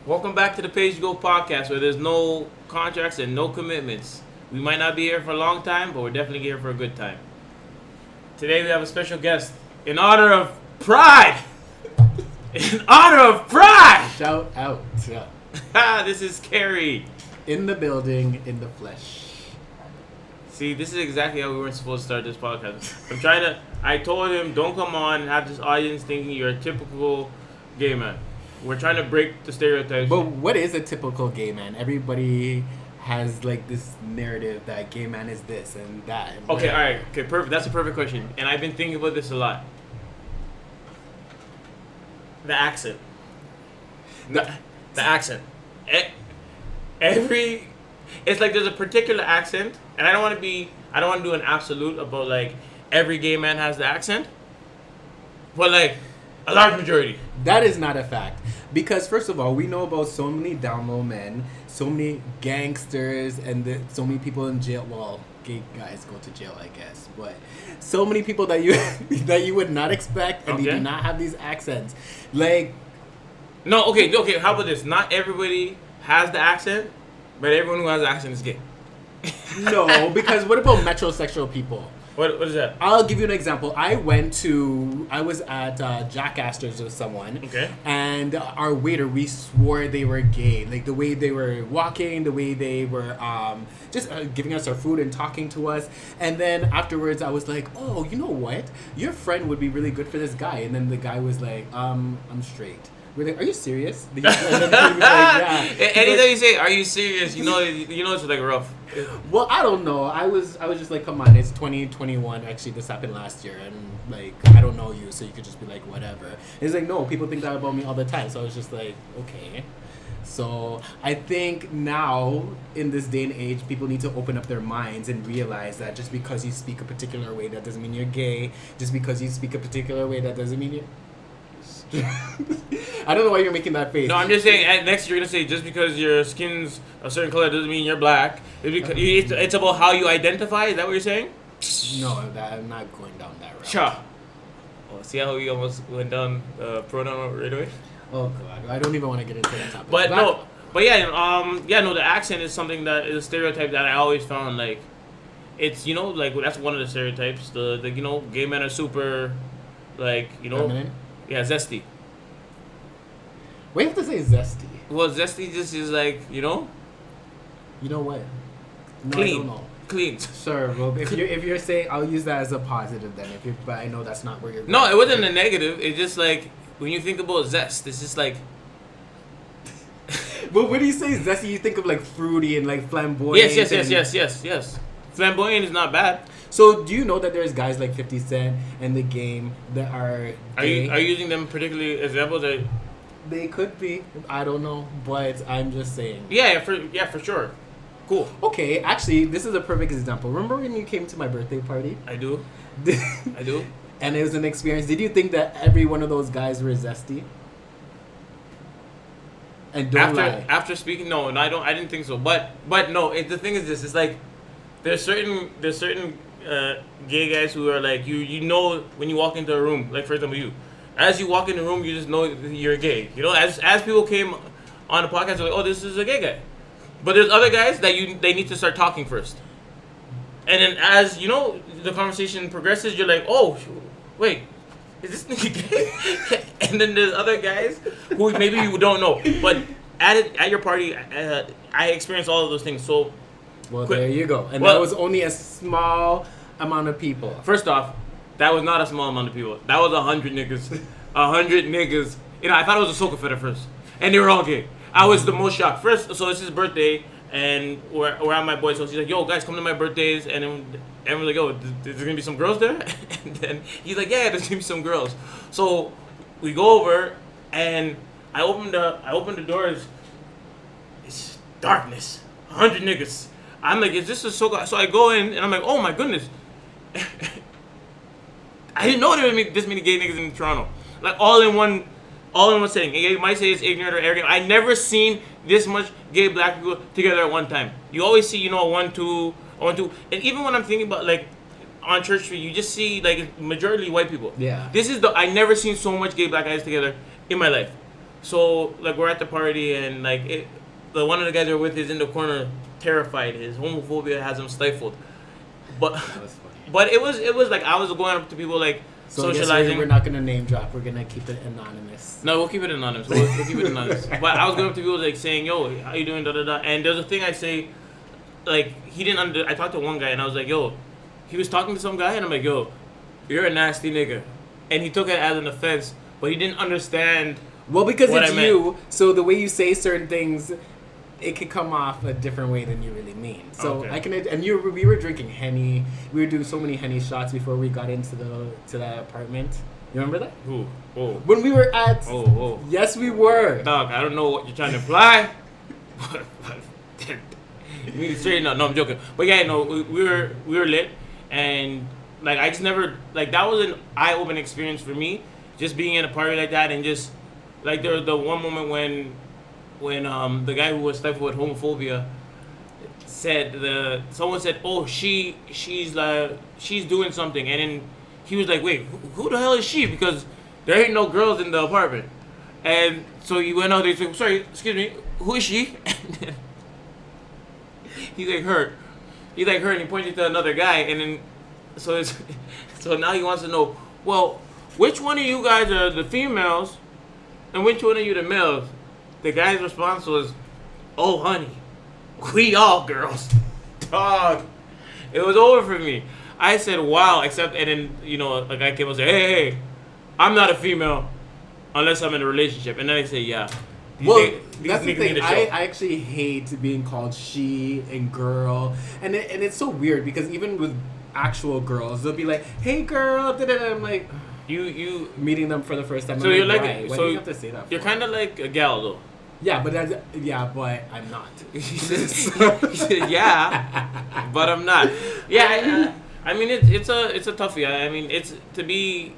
Welcome back to the Page Go podcast, where there's no contracts and no commitments. We might not be here for a long time, but we're definitely here for a good time. Today we have a special guest in honor of Pride. In honor of Pride. Shout out. This is Khary. In the building, in the flesh. See, this is exactly how we weren't supposed to start this podcast. I told him, don't come on and have this audience thinking you're a typical gay man. We're trying to break the stereotypes. But what is a typical gay man? Everybody has like this narrative that gay man is this and that. And Okay, alright. Okay, perfect. That's a perfect question. And I've been thinking about this a lot. The accent. The accent. It's like there's a particular accent, and I don't want to do an absolute about like every gay man has the accent, but like a large majority. That is not a fact. Because first of all, we know about so many down low men, so many gangsters, and so many people in jail. Well, gay guys go to jail, I guess, but so many people that you that you would not expect, and they do not have these accents. Like, no, okay. How about this? Not everybody has the accent, but everyone who has the accent is gay. No, because what about metrosexual people? What is that? I'll give you an example. I was at Jack Astor's with someone. Okay. And our waiter, we swore they were gay. Like the way they were walking, the way they were just giving us our food and talking to us. And then afterwards, I was like, oh, you know what? Your friend would be really good for this guy. And then the guy was like, I'm straight. We're like, are you serious? And then he was like, yeah. Anytime you say, "Are you serious?" You know it's like rough. Well, I don't know. I was just like, come on, it's 2021. Actually, this happened last year, and like, I don't know you, so you could just be like, whatever. And he's like, no, people think that about me all the time. So I was just like, okay. So I think now, in this day and age, people need to open up their minds and realize that just because you speak a particular way, that doesn't mean you're gay. Just because you speak a particular way, that doesn't mean you're... I don't know why you're making that face. No, I'm just saying. Next, you're gonna say just because your skin's a certain color doesn't mean you're black. It's about how you identify. Is that what you're saying? No, I'm not going down that route. Sure. Oh, see how we almost went down pronoun right away. Oh god, I don't even want to get into that topic. The accent is something that is a stereotype that I always found like, it's like that's one of the stereotypes. The gay men are super, like feminine? Yeah, zesty. Why you have to say zesty? Well, zesty just is like, You know what? No, clean. I don't know. Clean. Sure, well, if you're saying, I'll use that as a positive then. But I know that's not where you're going. No, it wasn't a negative. It's just like, when you think about zest, it's just like... But when you say zesty, you think of like fruity and like flamboyant. Yes. Flamboyant is not bad. So, do you know that there's guys like 50 Cent in the game that are gay? Are you using them particularly examples? They could be. I don't know, but I'm just saying. Yeah, for sure. Cool. Okay, actually, this is a perfect example. Remember when you came to my birthday party? I do. And it was an experience. Did you think that every one of those guys were zesty? And after speaking, no, I don't. I didn't think so. But no. The thing is this. It's like there's certain gay guys who are like you know when you walk into a room, like for example as you walk in the room you just know you're gay. As people came on the podcast, they're like, oh, this is a gay guy. But there's other guys that they need to start talking first, and then as the conversation progresses, you're like, oh wait, is this nigga gay? And then there's other guys who maybe you don't know, but at your party I experienced all of those things. So well, there you go. And that was only a small amount of people. First off, that was not a small amount of people. That was 100 niggas. 100 niggas. I thought it was a soca fit at first. And they were all gay. I was the most shocked. First, so it's his birthday, and we're at my boy's house. He's like, yo, guys, come to my birthdays. And then everyone's like, yo, there's going to be some girls there? And then he's like, yeah, there's going to be some girls. So we go over, and I open the doors. It's darkness. 100 niggas. I'm like, is this a soca? So I go in, and I'm like, oh my goodness. I didn't know there were this many gay niggas in Toronto. Like all in one setting. You might say it's ignorant or arrogant. I never seen this much gay black people together at one time. You always see, one, two. And even when I'm thinking about like on Church Street, you just see like majority white people. Yeah. I never seen so much gay black guys together in my life. So like we're at the party and like the one of the guys we're with is in the corner, terrified. His homophobia has him stifled. But That was funny. but it was like I was going up to people like So I guess socializing. we're not gonna name drop. We're gonna keep it anonymous. No, we'll keep it anonymous. We'll keep it anonymous. But I was going up to people like saying, "Yo, how you doing?" Da da da. And there's a thing I say, like he didn't. I talked to one guy and I was like, "Yo," he was talking to some guy and I'm like, "Yo, you're a nasty nigga," and he took it as an offense, but he didn't understand. Well, because What it's I meant. you, so the way you say certain things, it could come off a different way than you really mean. So Okay. I can, and we were drinking Henny. We were doing so many Henny shots before we got into that apartment. You remember that? Who? Oh, When we were at, oh. yes, we were. Dog, I don't know what you're trying to imply. You need to straighten up. No, I'm joking. But yeah, no, we were lit, and like I just never like that was an eye-opening experience for me, just being in a party like that, and just like there was the one moment when the guy who was stifled with homophobia said someone said, oh, she's doing something, and then he was like, wait, who the hell is she? Because there ain't no girls in the apartment. And so he went out there and said, sorry, excuse me, who is she? He's like her. He's like her, and he pointed to another guy, and then so now he wants to know, well, which one of you guys are the females, and which one of you the males? The guy's response was, oh, honey, we all girls. Dog. It was over for me. I said, wow, except, and then, a guy came and said, hey, I'm not a female unless I'm in a relationship. And then I say, yeah. Well, These that's the niggas need thing. to show. I actually hate being called she and girl, and it's so weird because even with actual girls, they'll be like, "Hey, girl," da-da-da. I'm like, You meeting them for the first time. So I'm you're like, like- why? Why so do you have to say that? You're for? kind of like a gal, though. Yeah, but I'm not. He said, yeah, but I'm not. Yeah, I mean it's a toughie. I mean it's to be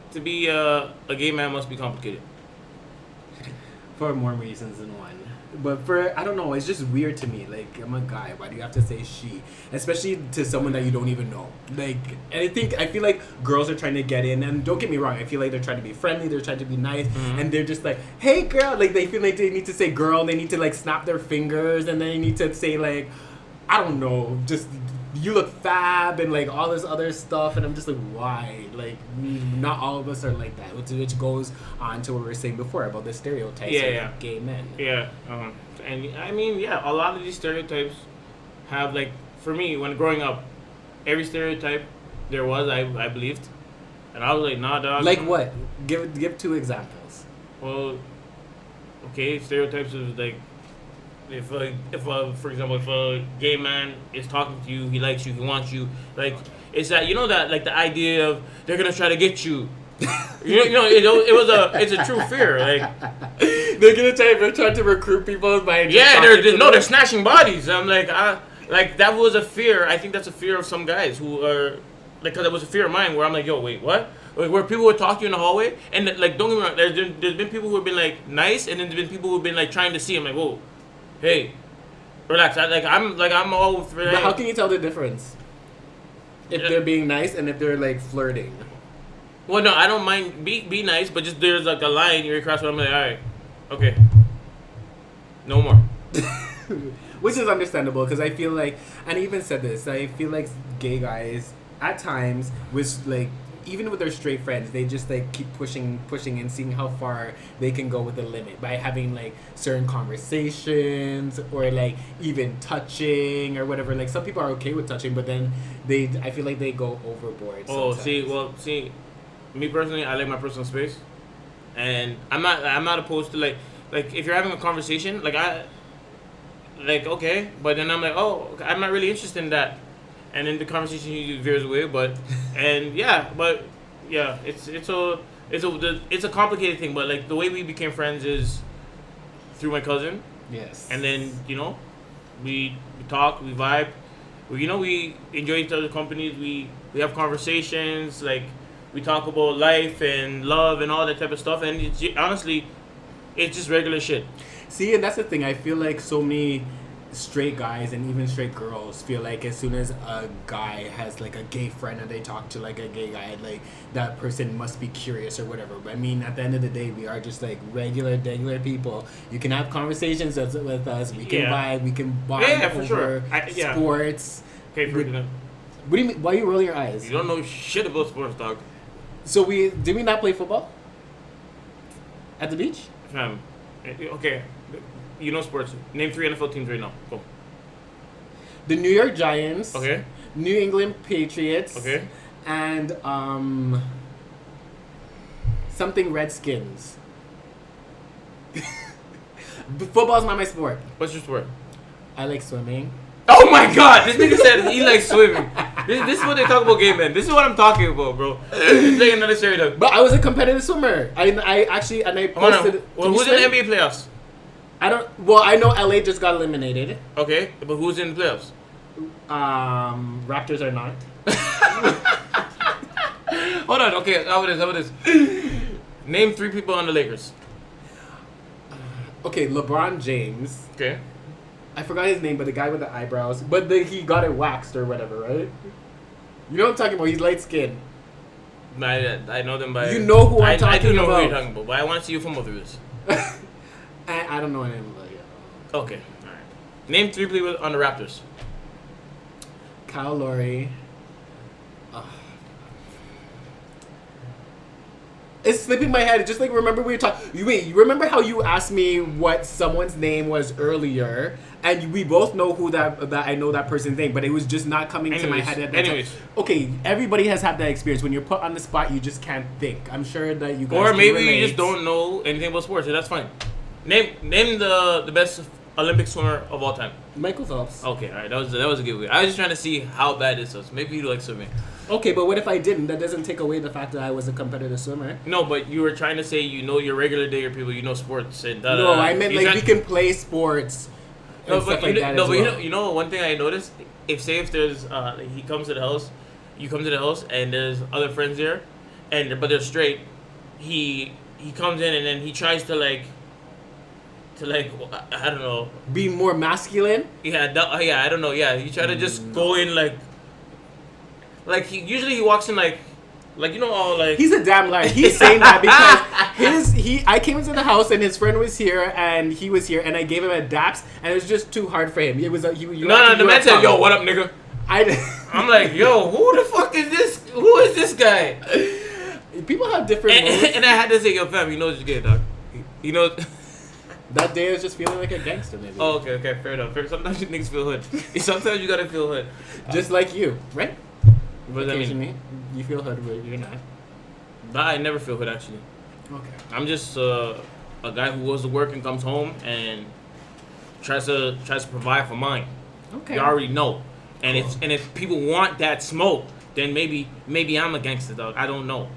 a gay man must be complicated. For more reasons than one. But I don't know, it's just weird to me. Like, I'm a guy, why do you have to say she? Especially to someone that you don't even know. Like, and I feel like girls are trying to get in, and don't get me wrong, I feel like they're trying to be friendly, they're trying to be nice, and they're just like, hey girl, like they feel like they need to say girl, and they need to like snap their fingers, and then they need to say like, I don't know, just you look fab and like all this other stuff, and I'm just like, why? Like, not all of us are like that, which goes on to what we were saying before about the stereotypes of gay men. Yeah, and I mean, yeah, a lot of these stereotypes have like, for me, when growing up, every stereotype there was, I believed, and I was like, nah, dog. Like what? Give 2 examples. Well, okay, stereotypes is like, if for example, if a gay man is talking to you, he likes you, he wants you, like, it's that, that like the idea of they're gonna try to get you. It's a true fear. Like They're trying to recruit people by they're snatching bodies. I'm like, like that was a fear. I think that's a fear of some guys who are like, because it was a fear of mine where I'm like, yo, wait, what? Like, where people would talk to you in the hallway, and like, don't get me wrong, there's been people who have been like nice, and then there's been people who've been like trying to see. I'm like, whoa, hey, relax. I'm all. But how can you tell the difference? If they're being nice and if they're like flirting. Well, no, I don't mind. Be nice, but just there's like a line you're across where I'm like, all right, okay, no more. Which is understandable because I feel like, and I even said this, I feel like gay guys at times with like, even with their straight friends, they just like keep pushing and seeing how far they can go with the limit by having like certain conversations or like even touching or whatever. Like some people are okay with touching, but then I feel like they go overboard. Oh, sometimes. see, me personally, I like my personal space, and I'm not opposed to like if you're having a conversation, okay, but then I'm like, oh, I'm not really interested in that. And then the conversation usually veers away, but it's a complicated thing. But like the way we became friends is through my cousin. Yes. And then we talk, we vibe, we enjoy each other's company. We have conversations, like we talk about life and love and all that type of stuff. And honestly, it's just regular shit. See, and that's the thing. I feel like so many straight guys and even straight girls feel like as soon as a guy has like a gay friend and they talk to like a gay guy, like that person must be curious or whatever. But I mean, at the end of the day, we are just like regular people. You can have conversations with us. We can vibe. We can bond for over sure. sports. Okay, for what do you mean? Why are you rolling your eyes? You don't know shit about sports, dog. So did we not play football at the beach? Fam, okay. You know sports. Name 3 NFL teams right now. Go. The New York Giants. Okay. New England Patriots. Okay. And something Redskins. Football's not my sport. What's your sport? I like swimming. Oh my God! This nigga said he likes swimming. This is what they talk about, gay men. This is what I'm talking about, bro. It's like another stereotype. But I was a competitive swimmer. I actually posted. Well, who's in the NBA playoffs? I don't. Well, I know LA just got eliminated. Okay, but who's in the playoffs? Raptors are not. Hold on. Okay, how about this? Name 3 people on the Lakers. Okay, LeBron James. Okay. I forgot his name, but the guy with the eyebrows. But he got it waxed or whatever, right? You know what I'm talking about? He's light skinned. I know them by. You know who I'm talking about. I do know who you're talking about, but I want to see you follow through this. I don't know him. Okay, all right. Name 3 people on the Raptors. Kyle Lowry. It's slipping my head. Just like remember we were talking. Wait, you remember how you asked me what someone's name was earlier, and we both know who that I know that person's name, but it was just not coming to my head at that time. Okay, everybody has had that experience. When you're put on the spot, you just can't think. I'm sure that you guys. Or maybe you just don't know anything about sports, and that's fine. Name the best Olympic swimmer of all time. Michael Phelps. Okay, all right, that was a giveaway. I was just trying to see how bad this was. Maybe you like swimming. Okay, but what if I didn't? That doesn't take away the fact that I was a competitive swimmer. No, but you were trying to say you know your regular day people, you know sports and No, I meant like we can play sports. No, but you know one thing I noticed. If there's he comes to the house, you come to the house and there's other friends there, but they're straight. He comes in and then he tries to like I don't know. Be more masculine. Yeah, I don't know. Yeah, you try to just go in like he usually walks in like you know all like he's a damn liar. He's saying that because I came into the house and his friend was here and he was here and I gave him a daps and it was just too hard for him. It was no. The man said, "Yo, what up, nigga?" I'm like, "Yo, who the fuck is this? Who is this guy?" People have different and I had to say, "Yo, fam, you know what you get, dog. You know." That day I was just feeling like a gangster, maybe. Oh, okay, fair enough. Sometimes you niggas feel hood. Sometimes you gotta feel hood. Just like you, right? But occasionally, you feel hood, but you're not. Nah, I never feel hood, actually. Okay. I'm just a guy who goes to work and comes home and tries to provide for mine. Okay. You already know. And cool. if people want that smoke, then maybe I'm a gangster, dog. I don't know.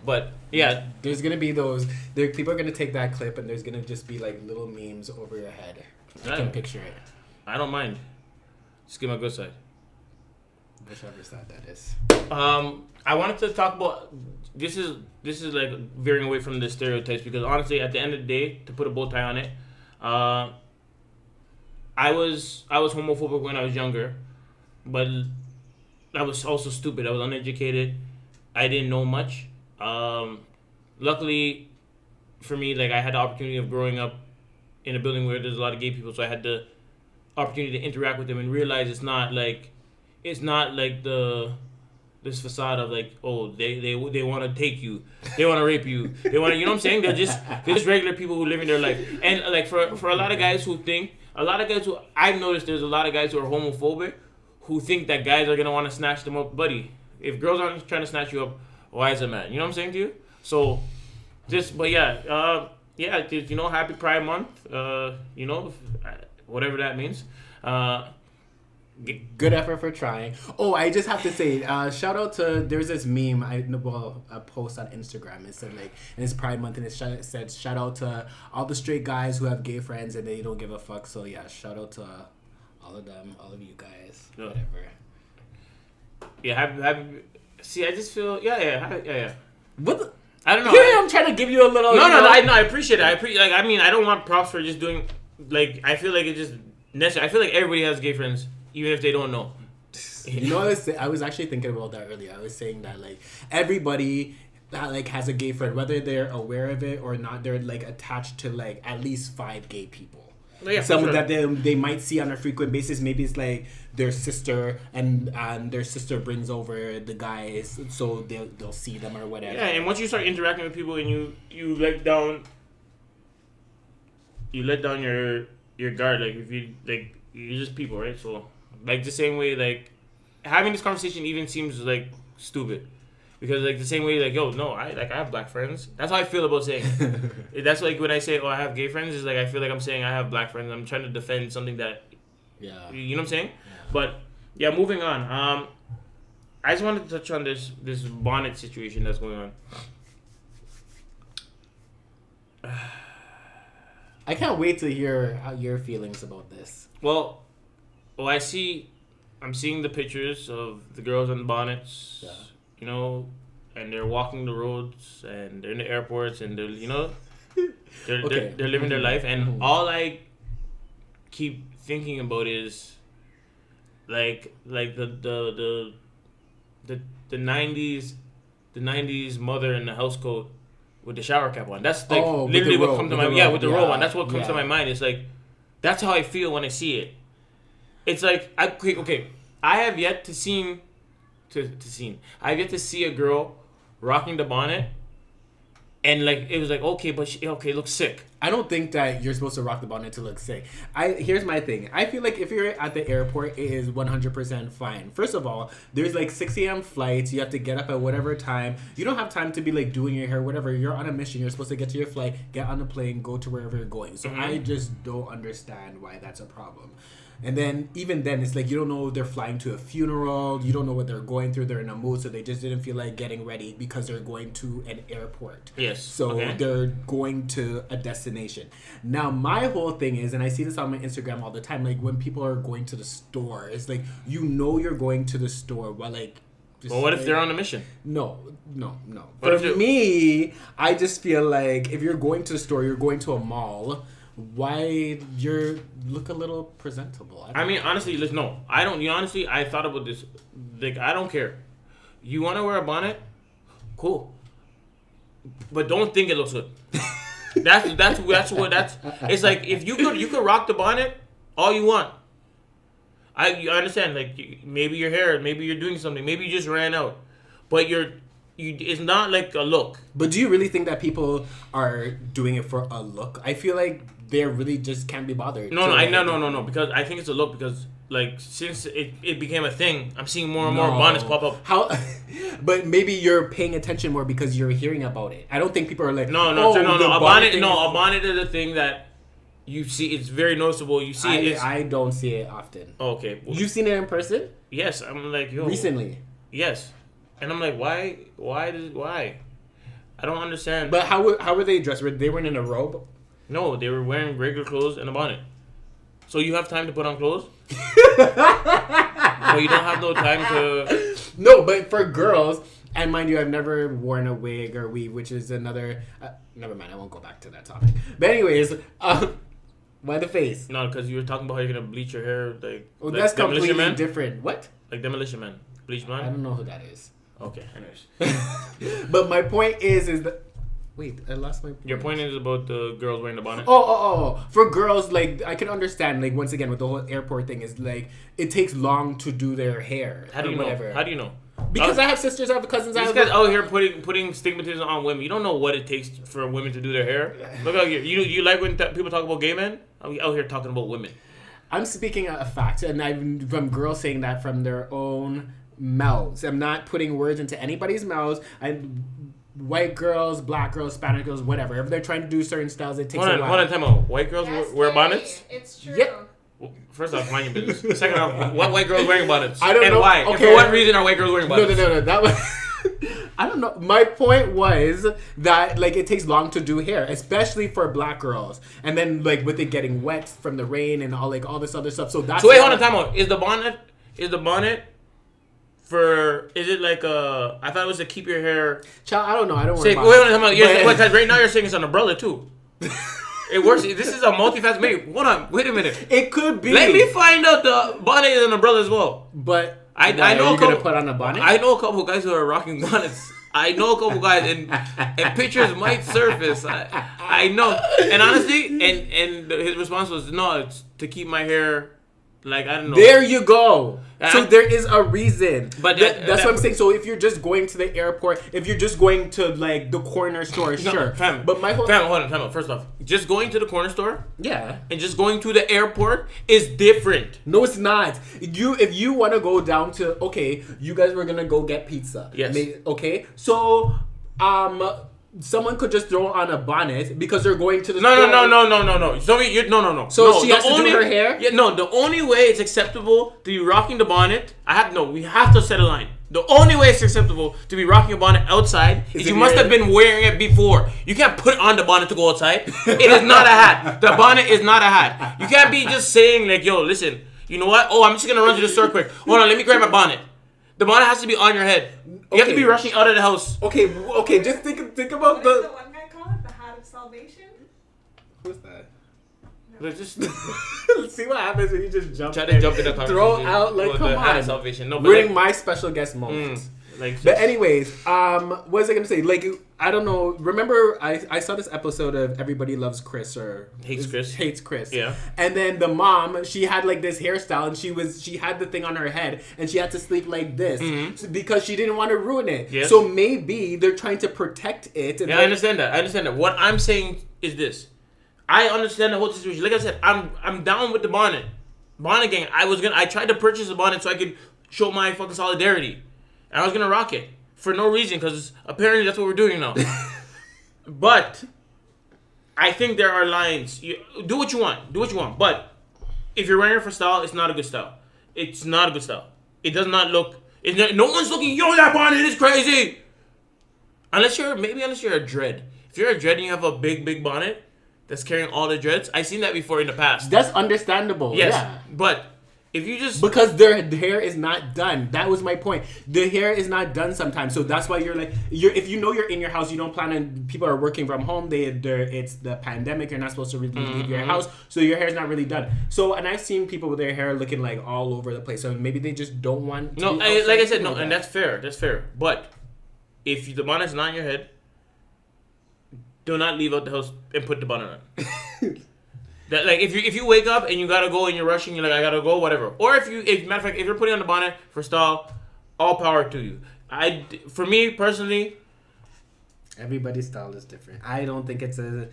But yeah, there's gonna be those. People are gonna take that clip and there's gonna just be like little memes over your head. I can picture it. I don't mind. Just give my good side. Whichever side that is. I wanted to talk about this is like veering away from the stereotypes because honestly, at the end of the day, to put a bow tie on it, I was homophobic when I was younger, but I was also stupid. I was uneducated. I didn't know much. Luckily for me, like I had the opportunity of growing up in a building where there's a lot of gay people, so I had the opportunity to interact with them and realize it's not like this facade of like, oh, they want to take you, they want to rape you, they want to, you know what I'm saying? They're just regular people who live in their life. And like for a lot of guys who I've noticed there's a lot of guys who are homophobic who think that guys are gonna want to snatch them up, buddy. If girls aren't trying to snatch you up, why is it man? You know what I'm saying to you? So, you know, happy Pride Month. You know, whatever that means. Good effort for trying. Oh, I just have to say, shout out to, there's this meme, a post on Instagram. It said like, and it's Pride Month, and it said shout out to all the straight guys who have gay friends and they don't give a fuck. So yeah, shout out to all of them, all of you guys, whatever. Yeah, see, I just feel, yeah. What the? I don't know. Here I'm trying to give you a little. No, I appreciate it. I don't want props for just doing like I feel like it just necessary. I feel like everybody has gay friends, even if they don't know. You know, I was actually thinking about that earlier. I was saying that like everybody that like has a gay friend, whether they're aware of it or not, they're like attached to like at least 5 gay people. Yeah, Someone that they might see on a frequent basis. Maybe it's like their sister, and their sister brings over the guys, so they'll see them or whatever. Yeah, and once you start interacting with people and you let down your guard, like if you like you're just people, right? So like the same way, like having this conversation even seems like stupid. Because like the same way, like no, I have black friends. That's how I feel about saying it. That's like when I say I have gay friends, is like I feel like I'm saying I have black friends. I'm trying to defend something that, you know what I'm saying. Yeah. But yeah, moving on. I just wanted to touch on this bonnet situation that's going on. I can't wait to hear how your feelings about this. Well, I'm seeing the pictures of the girls in the bonnets. Yeah. You know, and they're walking the roads, and they're in the airports, and they're living their life, and all I keep thinking about is like the 90s mother in the house coat with the shower cap on. That's like literally what comes to my mind. With the robe on. That's what comes to my mind. It's like that's how I feel when I see it. It's like I have yet to see. I've yet to see a girl rocking the bonnet, and like it was like okay, but she looks sick. I don't think that you're supposed to rock the bonnet to look sick. Here's my thing. I feel like if you're at the airport, it is 100% fine. First of all, there's like 6 a.m. flights. You have to get up at whatever time. You don't have time to be like doing your hair, whatever. You're on a mission. You're supposed to get to your flight, get on the plane, go to wherever you're going. So I just don't understand why that's a problem. And then, even then, it's like you don't know if they're flying to a funeral. You don't know what they're going through. They're in a mood, so they just didn't feel like getting ready because they're going to an airport. Yes. So they're going to a destination. Now, my whole thing is, and I see this on my Instagram all the time, like when people are going to the store, it's like, you're going to the store while like... Well, what if they're on a mission? No. For me, I just feel like if you're going to the store, you're going to a mall... Why look a little presentable? I mean, honestly, listen, no, I don't. Honestly, I thought about this. Like, I don't care. You want to wear a bonnet? Cool. But don't think it looks good. That's. It's like if you could rock the bonnet all you want. I understand. Like maybe your hair, maybe you're doing something, maybe you just ran out, but it's not like a look. But do you really think that people are doing it for a look? I feel like they really just can't be bothered. No. Because I think it's a look because like since it became a thing, I'm seeing more and more bonnets pop up. How? But maybe you're paying attention more because you're hearing about it. I don't think people are like no. A bonnet is a thing that you see. It's very noticeable. You see it. I don't see it often. Okay. Well, you've seen it in person? Yes. I'm like recently. Yes. And I'm like, why? I don't understand. But how were they dressed? They weren't in a robe? No, they were wearing regular clothes and a bonnet. So you have time to put on clothes? Well, you don't have no time to... No, but for girls, and mind you, I've never worn a wig or weave, which is another... never mind, I won't go back to that topic. But anyways, why the face? No, because you were talking about how you're going to bleach your hair like... Well, that's completely different. What? Like Demolition Man. Bleach blonde? I don't know who that is. Okay, anyways. But my point is that... Wait, I lost my point. Your point is about the girls wearing the bonnet? Oh. For girls, like, I can understand, like, once again, with the whole airport thing, is, like, it takes long to do their hair. How do you know? How do you know? Because I have sisters, I have cousins, These guys out here putting stigmatism on women. You don't know what it takes for women to do their hair. Look out here. You like when people talk about gay men? I'm out here talking about women. I'm speaking a fact, and from girls saying that from their own mouths. I'm not putting words into anybody's mouths. White girls, black girls, Spanish girls, whatever. If they're trying to do certain styles, it takes a while. Hold on, time out. White girls wear bonnets? It's true. Yep. Well, first off, mind your business. Second off, what white girls wearing bonnets? I don't know. And why? Okay. And for what reason are white girls wearing bonnets? No. That was... I don't know. My point was that, like, it takes long to do hair, especially for black girls. And then, like, with it getting wet from the rain and all this other stuff. So that's... So wait, hold on, time out. Is the bonnet... is it like I thought it was to keep your hair... Child, I don't know. I don't want to... Wait, because right now you're saying it's an umbrella too. It works. This is a multifaceted. Hold on. Wait a minute. It could be. Let me find out the bonnet is an umbrella as well. But I know are a you couple. gonna put on a bonnet? I know a couple guys who are rocking bonnets. I know a couple guys, and pictures might surface. I know, and honestly, and his response was, "No, it's to keep my hair, like I don't know." There you go. So there is a reason. But that's what I'm saying. So if you're just going to the airport, if you're just going to like the corner store, sure. But my whole hold on. First off, just going to the corner store, yeah, and just going to the airport is different. No, it's not. If you want to go down to you guys were gonna go get pizza. Yes. Okay. So someone could just throw on a bonnet because they're going to the No. store. So she has to do her hair? Yeah, no. The only way it's acceptable to be rocking the bonnet, we have to set a line. The only way it's acceptable to be rocking a bonnet outside is you must have been wearing it before. You can't put on the bonnet to go outside. It is not a hat. The bonnet is not a hat. You can't be just saying like, yo, listen, you know what? Oh, I'm just gonna run to the store quick. Hold on, let me grab my bonnet. The bonnet has to be on your head. You have to be rushing out of the house. Okay. Just think about What does the one guy call it? The hat of salvation? Who's that? Let's just Let's see what happens when you just jump try to jump in the conversation. Throw out like, come on. Salvation. No, but Ruining my special guest moment. But anyways, what was I gonna say? Like, I don't know. Remember, I saw this episode of Everybody Loves Chris or Hates Chris. Yeah. And then the mom, she had like this hairstyle, and she had the thing on her head, and she had to sleep like this because she didn't want to ruin it. Yes. So maybe they're trying to protect it. Yeah, I understand that. What I'm saying is this. I understand the whole situation. Like I said, I'm down with the bonnet. Bonnet gang. I tried to purchase a bonnet so I could show my fucking solidarity. And I was gonna rock it for no reason because apparently that's what we're doing now. But I think there are lines. You do what you want. But if you're wearing it for style, it's not a good style. It's not a good style. It does not look. No one's looking. Yo, that bonnet is crazy. Unless you're a dread. If you're a dread and you have a big bonnet that's carrying all the dreads, I've seen that before in the past. That's understandable. Yes, Yeah. but if you just because their hair is not done. That was my point. The hair is not done sometimes, so that's why if you know you're in your house, you don't plan on. People are working from home. It's the pandemic. You're not supposed to really leave your house, so your hair's not really done. So, and I've seen people with their hair looking like all over the place. So maybe they just don't want. To like I said, no, and that's fair. That's fair. But if the bonnet's not on your head, do not leave out the house and put the bonnet on. That, like if you wake up and you gotta go and you're rushing, you're like I gotta go, whatever. Or if matter of fact, if you're putting on the bonnet for style, all power to you. For me personally, everybody's style is different. I don't think it's a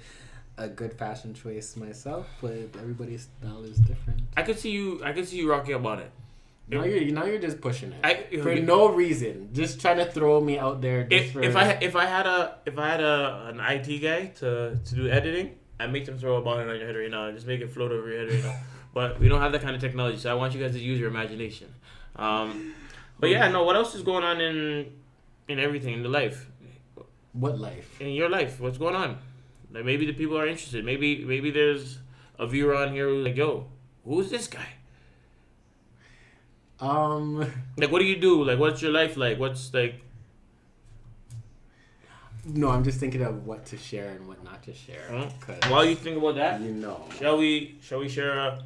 good fashion choice myself, but everybody's style is different. I could see you rocking a bonnet. Now you're just pushing it for no reason, just trying to throw me out there. If I had an IT guy to do editing, I'd make them throw a bonnet on your head right now and just make it float over your head right now. But we don't have that kind of technology, so I want you guys to use your imagination. But yeah, no. What else is going on in everything in the life? What life? In your life, what's going on? Like maybe the people are interested. Maybe there's a viewer on here who's like, "Yo, who's this guy?" Like, what do you do? Like, what's your life like? What's like? No, I'm just thinking of what to share and what not to share. While you think about that, shall we share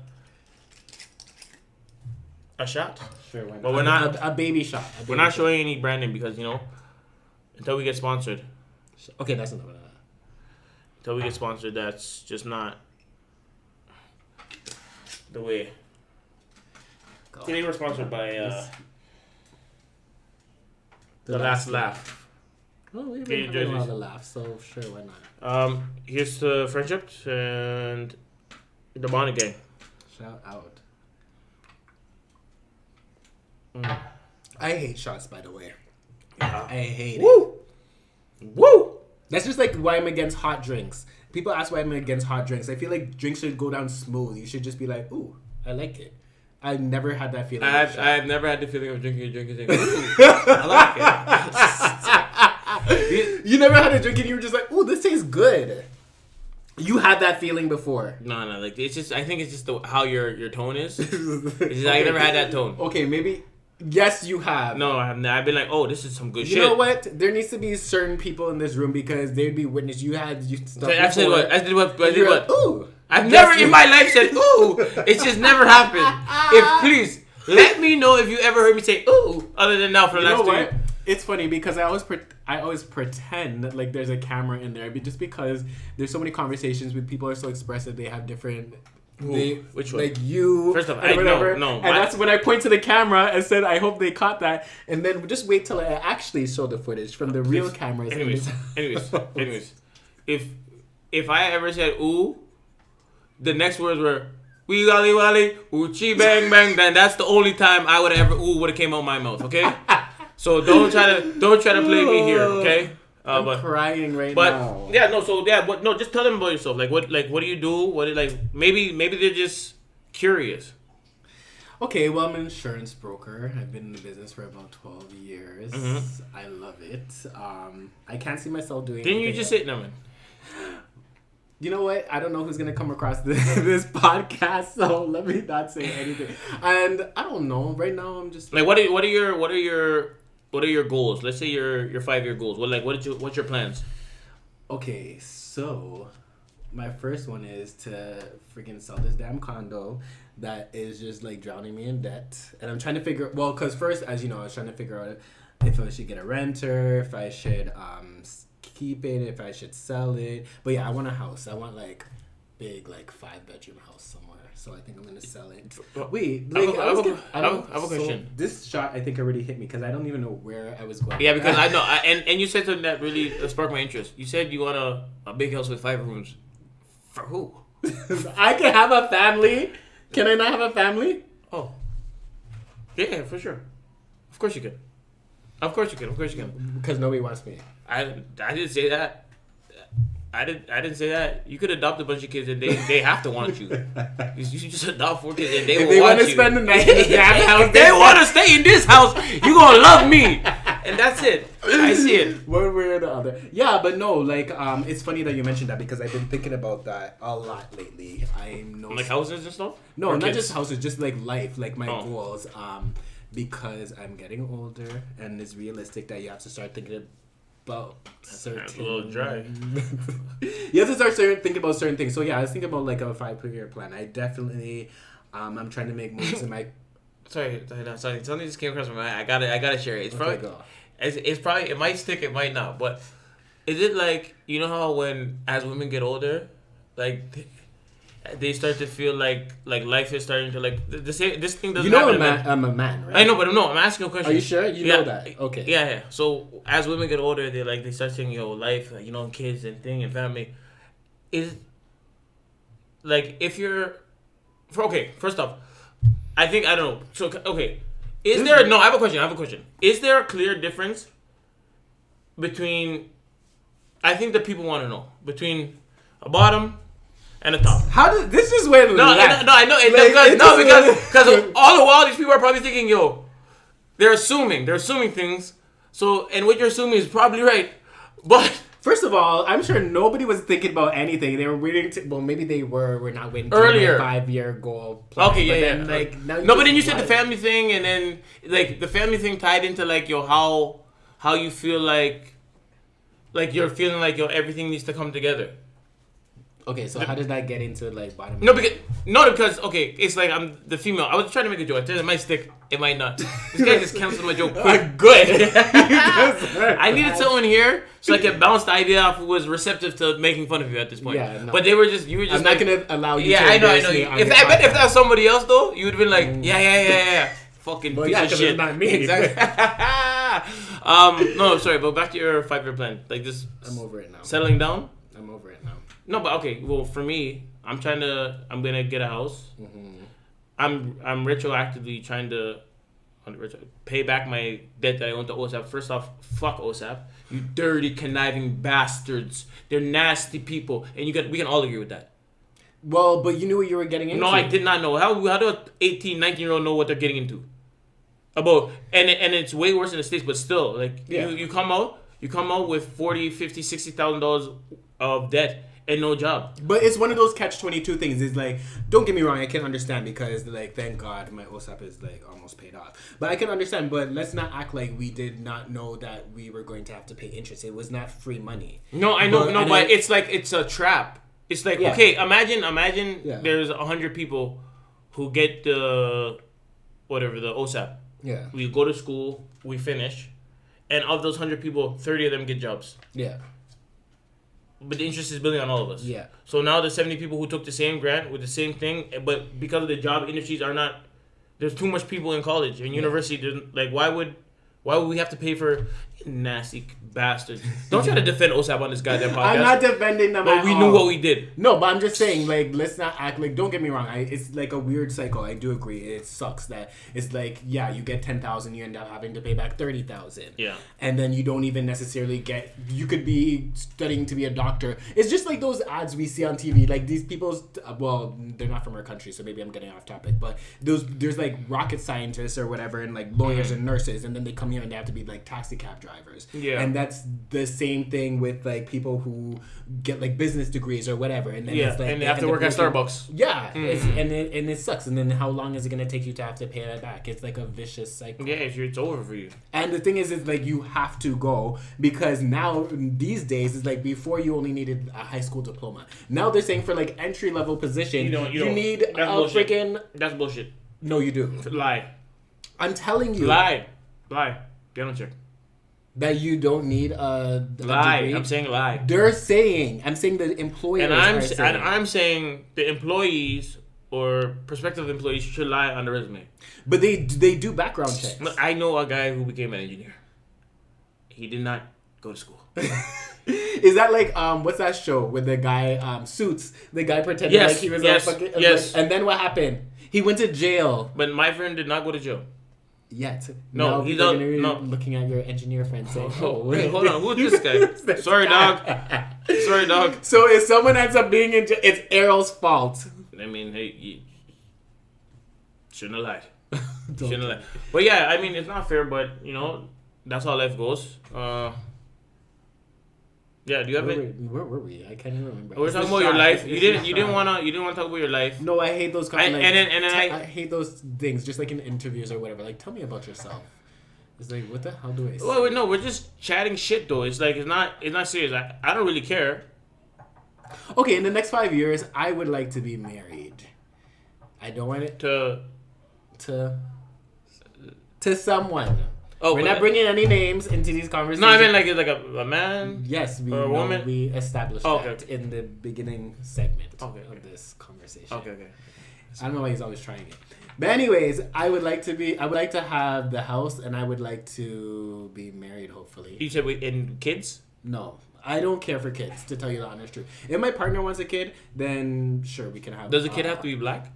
a shot? Sure, why not? But we're not a baby shot. We're not showing any branding because until we get sponsored. Okay, that's enough of that. Until we get sponsored, that's just not the way. Today we're sponsored by the Last Laugh. Oh, we've been having a lot of laughs, so sure, why not? Here's to friendship and the Bonnet Gang. Shout out. I hate shots, by the way. I hate it. Woo! That's just like why I'm against hot drinks. People ask why I'm against hot drinks. I feel like drinks should go down smooth. You should just be like, ooh, I like it. I've never had that feeling. I've never had the feeling of drinking a drink and saying, ooh, I like it. You never had a drink and you were just like, ooh, this tastes good. You had that feeling before. No, like it's just. I think it's just how your tone is. It's just, I never had that tone. Okay, maybe Yes, you have. No, I haven't. I've been like, oh, this is some good shit. You know what? There needs to be certain people in this room because they'd be witness. You had stuff. I said what? I did what? Ooh. I've never in my life said ooh. It's just never happened. If please let me know if you ever heard me say ooh, other than now for the last 2 years. It's funny because I always pretend that, like, there's a camera in there, but just because there's so many conversations with people are so expressive, they have different. Which one? Like you. First off, no. And that's when I point to the camera and said, I hope they caught that. And then just wait till I actually show the footage from the real cameras. Anyways. If I ever said ooh, the next words were wee wally wally, ooh chi bang bang, then that's the only time I would have came out my mouth, okay? So don't try to play me here, okay? I'm crying right now. But just tell them about yourself. What do you do? Maybe they're just curious. Okay, well, I'm an insurance broker. I've been in the business for about 12 years. Mm-hmm. I love it. I can't see myself doing. Didn't you just say no, man? You know what? I don't know who's gonna come across this podcast, so let me not say anything. And I don't know. Right now, I'm just like, what are your goals? Let's say your 5-year goals. What's your plans? Okay, so my first one is to freaking sell this damn condo that is just like drowning me in debt, and I'm trying to figure. Well, because first, as you know, I was trying to figure out if I should get a renter, if I should keep it, if I should sell it. But yeah, I want a house. I want like big 5-bedroom house somewhere. So I think I'm gonna sell it. Wait, I have a question. This shot I think already hit me because I don't even know where I was going. Yeah, because I know, and you said something that really sparked my interest. You said you want a big house with 5 rooms. For who? I can have a family. Can I not have a family? Oh, yeah, for sure. Of course you can. Of course you can. Because nobody wants me. I didn't say that. I didn't say that. You could adopt a bunch of kids and they have to want you. You just adopt 4 kids and they will want you. If they want to spend the night in this damn house, if they want to stay in this house, you gonna love me. And that's it. I see it. One way or the other. Yeah, but no, it's funny that you mentioned that because I've been thinking about that a lot lately. Like houses and stuff? No, or not kids? Just houses, just like life, like my goals. Because I'm getting older and it's realistic that you have to start thinking about certain. That's a little dry. You have to start thinking about certain things. So yeah, I was thinking about like a 5-year plan. I definitely, I'm trying to make moves in my. Sorry. Something just came across my mind. I gotta share it. It's probably it might stick, it might not. But is it like, you know how when as women get older, like they start to feel like life is starting to this thing doesn't happen. I'm a man, right? I know, but I'm asking a question. Are you sure? You know that? Okay. Yeah. So as women get older, they start saying, life, kids and thing and family. Is if you're first off, I don't know. So okay, I have a question. Is there a clear difference between? I think that people want to know between a bottom and a top. How does this is when I know because all the while these people are probably thinking, they're assuming things. So and what you're assuming is probably right, but first of all, I'm sure nobody was thinking about anything. They were waiting to. Well, maybe they were. We're not waiting earlier. To 5-year goal. Plan. Okay, yeah. Now but then you said the family thing, and then the family thing tied into how you feel like you're feeling like everything needs to come together. Okay, so how did that get into bottom? No, because okay, it's like I'm the female. I was trying to make a joke. It might stick, it might not. This guy just canceled my joke quick. Good. I needed someone here so I could bounce the idea off who was receptive to making fun of you at this point. Yeah, no. But you were just. I'm not gonna allow you. Yeah, I know. If that was somebody else though, you would have been like, yeah. Fucking piece of shit. It's not me. Exactly. No, sorry, but back to your 5-year plan. I'm over it now. Settling down. I'm over it now. No, but okay. Well, for me, I'm gonna get a house. Mm-hmm. I'm retroactively trying to pay back my debt that I owe to OSAP. First off, fuck OSAP. You dirty, conniving bastards. They're nasty people, and we can all agree with that. Well, but you knew what you were getting into. No, I did not know. How do an 18, 19-year-old know what they're getting into? And it's way worse in the States, but still, you come out with $40,000, $50,000, $60,000 of debt, and no job. But it's one of those catch-22 things. It's like, don't get me wrong, I can understand because, like, thank God my OSAP is, like, almost paid off. But I can understand, but let's not act like we did not know that we were going to have to pay interest. It was not free money. No, I know, but it's like, it's a trap. It's like, okay, imagine there's 100 people who get the OSAP. Yeah. We go to school, we finish, and of those 100 people, 30 of them get jobs. Yeah. But the interest is building on all of us. Yeah. So now the 70 people who took the same grant with the same thing, but because of the job industries are not, there's too much people in college and university. Like, why would we have to pay for nasty bastards? Don't try to defend OSAP on this goddamn podcast. I'm not defending them. But we knew what we did. No, but I'm just saying, like, let's not act like. Don't get me wrong. It's like a weird cycle. I do agree. It sucks that it's like, yeah, you get 10,000, you end up having to pay back 30,000. Yeah. And then you don't even necessarily get. You could be studying to be a doctor. It's just like those ads we see on TV. Like these people's. Well, they're not from our country, so maybe I'm getting off topic. But there's like rocket scientists or whatever, and like lawyers and nurses, and then they come here and they have to be like taxi cab drivers. Yeah. And that's the same thing with like people who get like business degrees or whatever, and then it's like and they have to work at Starbucks. Yeah, and it sucks. And then how long is it gonna take you to have to pay that back? It's like a vicious cycle. Yeah, it's over for you. And the thing is like you have to go because now these days it's like before you only needed a high school diploma. Now they're saying for like entry level position you need a freaking. That's bullshit. No, you do. Lie. I'm telling you. Lie. Get on check. That you don't need a lie. degree. I'm saying lie. They're saying. I'm saying the employers and I'm saying the employees or prospective employees should lie on the resume. But they do background checks. I know a guy who became an engineer. He did not go to school. Is that like what's that show with the guy Suits? The guy pretended like he was a fucking like, and then what happened? He went to jail. But my friend did not go to jail. Yet. No, he's not looking at your engineer friend saying, "Oh, wait, hold on, who's this guy?" Sorry, dog. So if someone ends up being in jail, it's Errol's fault. I mean, hey, you shouldn't have lied. Shouldn't have lied. But yeah, I mean, it's not fair, but you know, that's how life goes. Yeah, do you have it? Where were we? I can't even remember. We're talking about your life. You didn't want to talk about your life. No, I hate those kind of I hate those things, just like in interviews or whatever. Like, tell me about yourself. It's like, what the hell do I say? Well, no, we're just chatting shit though. It's like it's not serious. I don't really care. Okay, in the next 5 years, I would like to be married. I don't want it to someone. Oh, we're not bringing any names into these conversations. No, I mean like it's like a man. Yes, or a woman. We established that in the beginning segment of this conversation. Okay. I don't know why he's always trying it. But anyways, I would like to have the house, and I would like to be married, hopefully. You said in kids? No. I don't care for kids, to tell you the honest truth. If my partner wants a kid, then sure, we can have. Does the kid have to be black?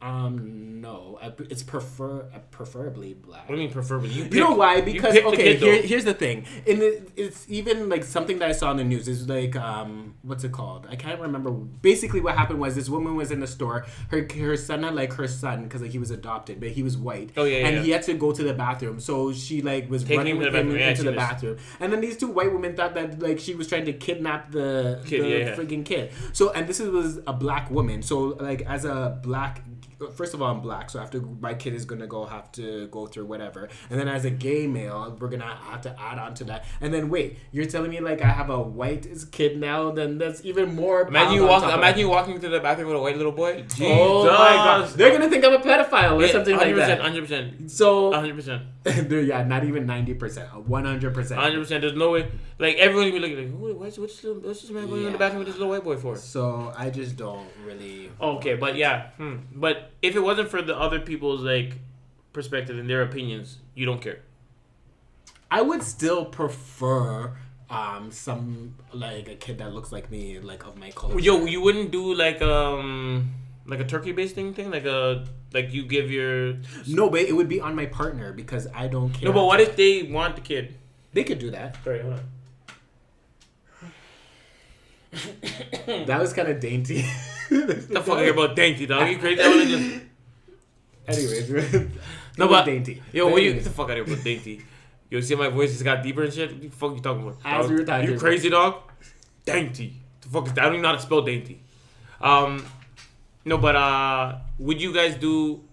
No. It's preferably black. What do you mean preferably? You know why? Because here's the thing. It's even like something that I saw in the news. It's like what's it called? I can't remember. Basically, what happened was this woman was in the store. Her son had like her son because like he was adopted, but he was white. Oh yeah. And he had to go to the bathroom, so she like was running with him into the bathroom. And then these two white women thought that like she was trying to kidnap the freaking kid. So and this was a black woman. So like as a black. First of all, I'm black, so after my kid is gonna have to go through whatever, and then as a gay male, we're gonna have to add on to that. And then wait, you're telling me like I have a white kid now? Then that's even more. Imagine you walking to the bathroom with a white little boy. Jesus. Oh my god, they're gonna think I'm a pedophile or something like that. 100%. So 100%. Yeah, not even 90%, 100%. 100%. There's no way. Like everyone will be looking like, what's this man going in the bathroom with this little white boy for? So I just don't really. Okay, but yeah, but. If it wasn't for the other people's like perspective and their opinions, you don't care. I would still prefer some like a kid that looks like me, like of my culture. Yo, you wouldn't do like a turkey basting thing, like you give your. No, but it would be on my partner because I don't care. No, but what if they want the kid? They could do that. Sorry, hold on. That was kind of dainty. The fuck are you about dainty, dog? You crazy? Anyways, no, but dainty. Yo, what you get the fuck out of here about dainty? Yo, see my voice just got deeper and shit. What the fuck you talking about? As we were talking, you crazy dog? Dainty. The fuck is that? I don't even know how to spell dainty. No, but would you guys do?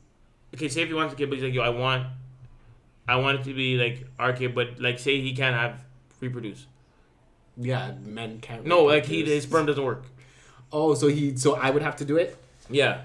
Okay, say if he wants a kid, but he's like, yo, I want it to be like our kid, but like, say he can't have reproduce. Yeah, men can't. No, like reproduce. his sperm doesn't work. Oh, so I would have to do it. Yeah.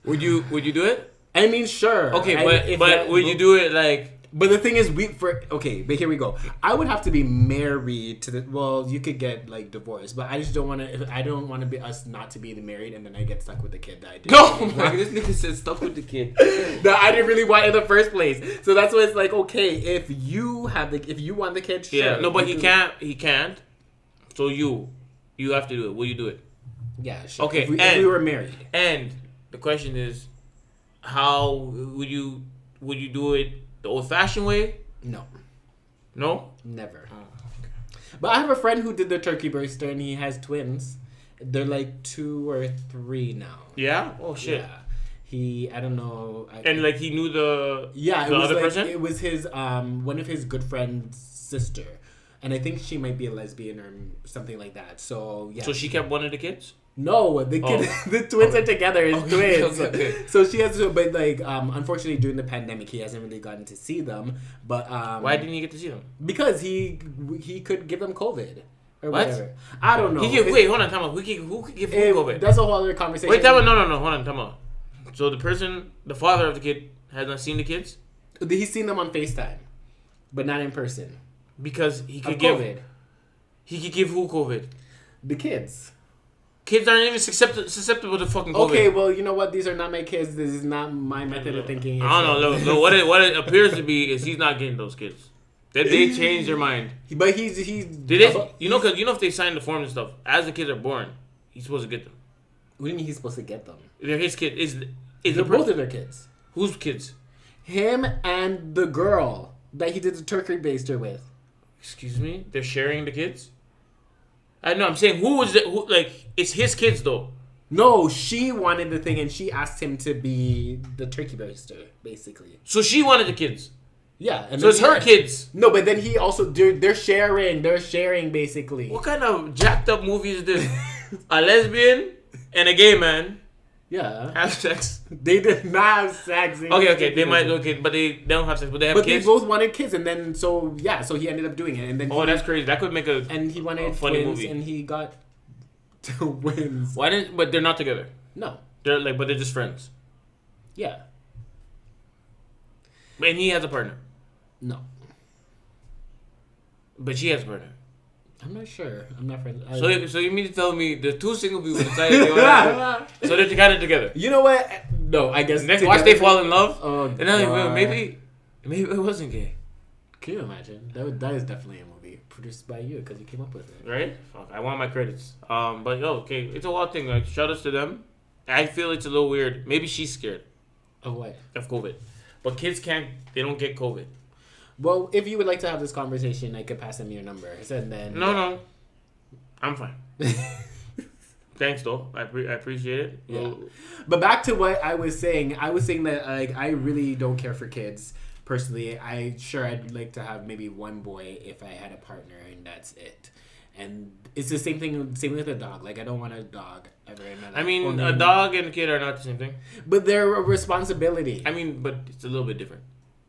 Would you do it? I mean, sure. Okay, but would you do it like? But the thing is, but here we go. I would have to be married to the. Well, you could get like divorced, but I just don't want to. I don't want to be us not to be married, and then I get stuck with the kid that I did. No, man, this nigga said stuck with the kid. No, I didn't really want it in the first place. So that's why it's like, okay, if you want the kid, sure. Yeah, no, but he can't. He can't. So you have to do it. Will you do it? Yeah, sure. Okay, if we were married. And the question is, how would you do it? The old-fashioned way? No. No? Never. But I have a friend who did the turkey baster, and he has twins. They're like 2 or 3 now. Yeah? Oh, shit. Yeah. I don't know. And like he knew the other person? It was his one of his good friend's sister. And I think she might be a lesbian or something like that. So, yeah. So she kept one of the kids? No, the kid, the twins are together. It's twins. Okay. So she has to, but like, unfortunately during the pandemic, he hasn't really gotten to see them. But why didn't you get to see them? Because he could give them COVID or what? whatever. I don't know. Wait, hold on, time out. Who could give who COVID? That's a whole other conversation. Wait, no, hold on, time out. So the father of the kid has not seen the kids? He's seen them on FaceTime, but not in person. Because he could give COVID. He could give who COVID? The kids. Kids aren't even susceptible to fucking COVID. Okay, well, you know what? These are not my kids. This is not my method of thinking. I don't know. No, what it appears to be is he's not getting those kids. They changed their mind. But he's did they? You know, because if they sign the form and stuff, as the kids are born, he's supposed to get them. What do you mean he's supposed to get them? They're his kid. They're both of their kids. Whose kids? Him and the girl that he did the turkey baster with. Excuse me? They're sharing the kids? I know. I'm saying who is it? Who, like, it's his kids though. No, she wanted the thing, and she asked him to be the turkey baster, basically. So she wanted the kids. Yeah, and so it's her kids. No, but then he also they're sharing. They're sharing basically. What kind of jacked up movie is this? A lesbian and a gay man. Yeah. Have sex. They did not have sex. Okay. They might but they don't have sex, but they have kids. But they both wanted kids, and then so he ended up doing it, and then. Oh, that's crazy. That could make a. And he wanted funny twins, movie. and he got twins. Why didn't? But they're not together. No. But they're just friends. Yeah. And he has a partner. No. But she has a partner. I'm not sure. I'm not friends. So you mean to tell me the two single people decided they want to so they're kind of together? You know what? No, I guess. Next, watch they fall in love. Oh, and then well, maybe it wasn't gay. Can you imagine? That is definitely a movie produced by you because you came up with it. Right? Fuck, I want my credits. But okay, it's a wild thing. Like, shout outs to them. I feel it's a little weird. Maybe she's scared. Of what? Of COVID. But kids they don't get COVID. Well, if you would like to have this conversation, I could pass him your number. And then No. I'm fine. Thanks, though. I appreciate it. Yeah. Well, but back to what I was saying. I was saying that like I really don't care for kids. Personally, I'd like to have maybe one boy if I had a partner, and that's it. And it's the same thing. Same with a dog. Like I don't want a dog ever in my life. I mean, a dog and a kid are not the same thing. But they're a responsibility. I mean, but it's a little bit different.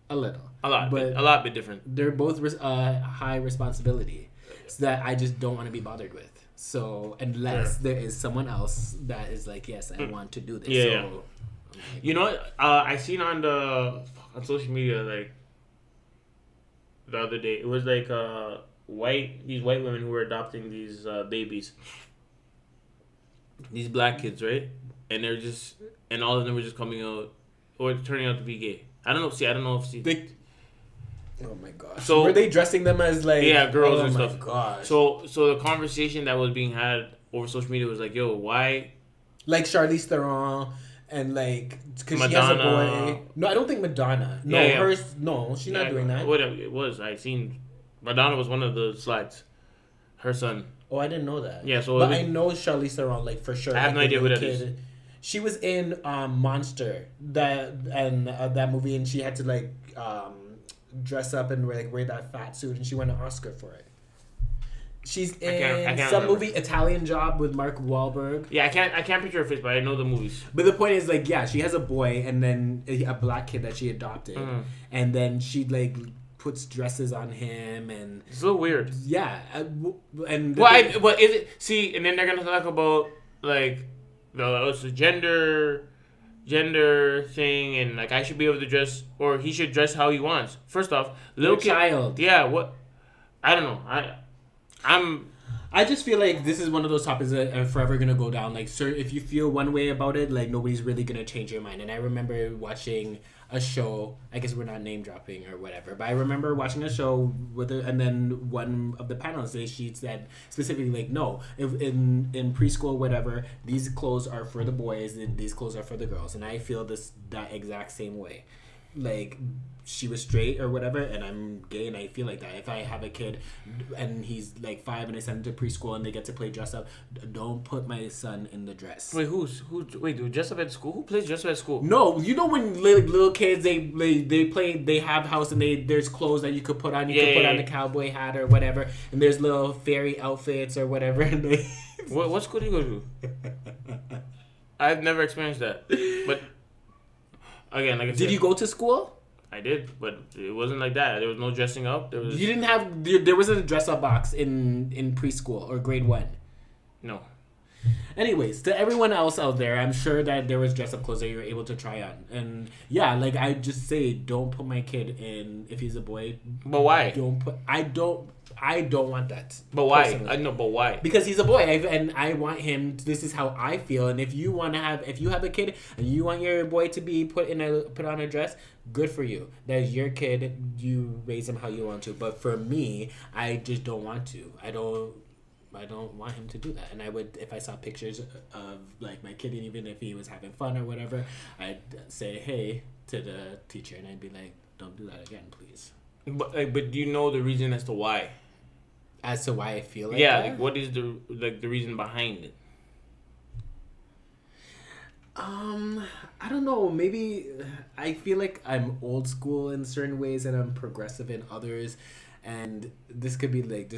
A little. A lot bit different. They're both high responsibility, so that I just don't want to be bothered with. So unless there is someone else that is like, yes, I want to do this. Yeah. So, like, you know what? I seen on social media like the other day. It was like these white women who were adopting these babies, these black kids, right? And all of them were just coming out or turning out to be gay. I don't know if oh my gosh. So were they dressing them as like girls and stuff? Oh my gosh. So the conversation that was being had over social media was like, yo, why? Like Charlize Theron and like because she has a boy. No, I don't think Madonna. No, hers. No, she's not doing that. Whatever it was, I seen Madonna was one of the slides. Her son. Oh, I didn't know that. Yeah, so but I know Charlize Theron like for sure. I have no idea who that is. She was in Monster that movie, and she had to like dress up and wear that fat suit, and she won an Oscar for it. She's I can't in some remember. movie, Italian Job with Mark Wahlberg. Yeah, I can't picture her face, but I know the movies. But the point is, like, yeah, she has a boy and then a black kid that she adopted, and then she like puts dresses on him, and It's a little weird. yeah, and But is it? See, and then they're gonna talk about like the gender thing, and like I should be able to dress, or he should dress how he wants. First off, little kid, child. Yeah, what? I don't know. I just feel like this is one of those topics that are forever gonna go down. Like, sir, if you feel one way about it, like nobody's really gonna change your mind. And I remember watching a show. I guess we're not name dropping or whatever, but I remember watching a show with her, and then one of the panelists, she said specifically, like, no, if in preschool, whatever, these clothes are for the boys, and these clothes are for the girls. And I feel that exact same way. Like, she was straight or whatever, and I'm gay, and I feel like that. If I have a kid and he's like 5 and I send him to preschool and they get to play dress up, don't put my son in the dress. Wait, wait, do dress up at school? Who plays dress up at school? No, you know when little kids they have house and there's clothes that you could put on. You could put on the cowboy hat or whatever, and there's little fairy outfits or whatever. And What school do you go to? I've never experienced that, but again, like I said, did you go to school? I did, but it wasn't like that. There was no dressing up. You didn't have. There wasn't a dress up box in preschool or grade 1. No. Anyways, to everyone else out there, I'm sure that there was dress up clothes that you were able to try on. And yeah, like I just say, don't put my kid in if he's a boy. But why? I don't want that. But why? Personally. I know, but why? Because he's a boy, and I want him. This is how I feel. And if you have a kid and you want your boy to be put on a dress, good for you. That's your kid. You raise him how you want to. But for me, I just don't want to. I don't want him to do that. And I would, if I saw pictures of like my kid, even if he was having fun or whatever, I'd say hey to the teacher, and I'd be like, don't do that again, please. But do you know the reason as to why? As to why I feel like that? like, what is the reason behind it? I don't know. Maybe I feel like I'm old school in certain ways and I'm progressive in others. And this could be like,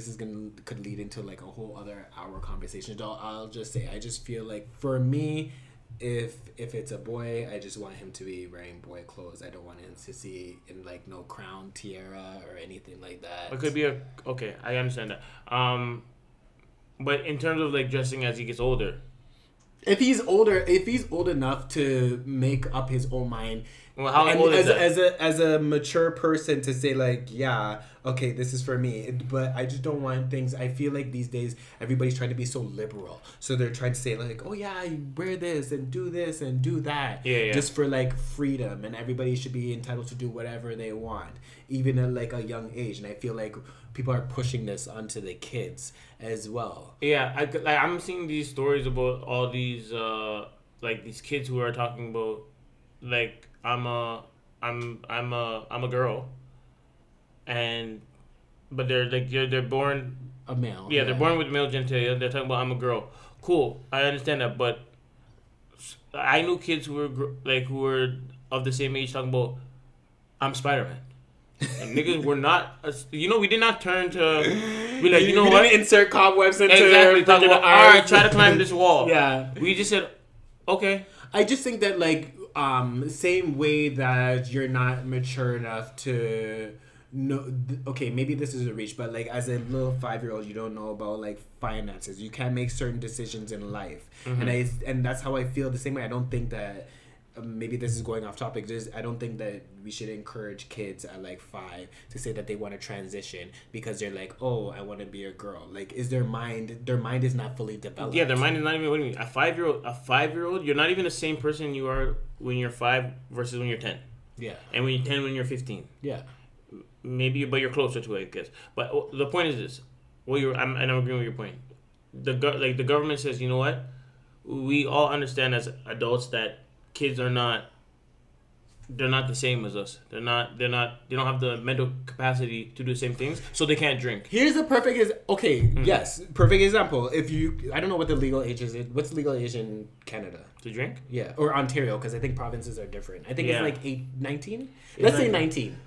could lead into like a whole other hour conversation. I'll just say, I just feel like for me, if it's a boy, I just want him to be wearing boy clothes. I don't want him to see in like no crown, tiara, or anything like that. It could be okay. I understand that. But in terms of like dressing as he gets older, if he's old enough to make up his own mind. Well, how old is that? As a mature person to say like, yeah, okay, this is for me. But I just don't want things. I feel like these days everybody's trying to be so liberal, so they're trying to say like, oh yeah, you wear this and do that, yeah, just for like freedom, and everybody should be entitled to do whatever they want, even at like a young age. And I feel like people are pushing this onto the kids as well. Yeah, I'm seeing these stories about all these like these kids who are talking about like I'm a girl, but they're born a male. Yeah, they're born with male genitalia. They're talking about I'm a girl. Cool, I understand that, but I knew kids who were of the same age talking about I'm Spider-Man. And niggas were not, we did not turn to be like, you know what? Didn't insert cobwebs into exactly. Talking about, all right, try to climb this wall. Yeah. We just said, okay. I just think that like same way that you're not mature enough to know. Okay, maybe this is a reach, but like as a little 5-year-old, you don't know about like finances. You can't make certain decisions in life, and that's how I feel the same way. I don't think that. Maybe this is going off topic. I don't think that we should encourage kids at like 5 to say that they want to transition because they're like, oh, I want to be a girl. Like, is their mind is not fully developed. Yeah, their mind is not even. What do you mean? A 5-year-old, you're not even the same person you are when you're 5 versus when you're 10. Yeah. And when you're 10, when you're 15. Yeah. Maybe, but you're closer to it, I guess. But the point is this. I'm agreeing with your point. The government says, you know what? We all understand as adults that kids they're not the same as us. They don't have the mental capacity to do the same things, so they can't drink. Here's a perfect yes, perfect example. I don't know what the legal age is. What's the legal age in Canada? To drink? Yeah, or Ontario, because I think provinces are different. I think it's like 19. It's Let's say 19.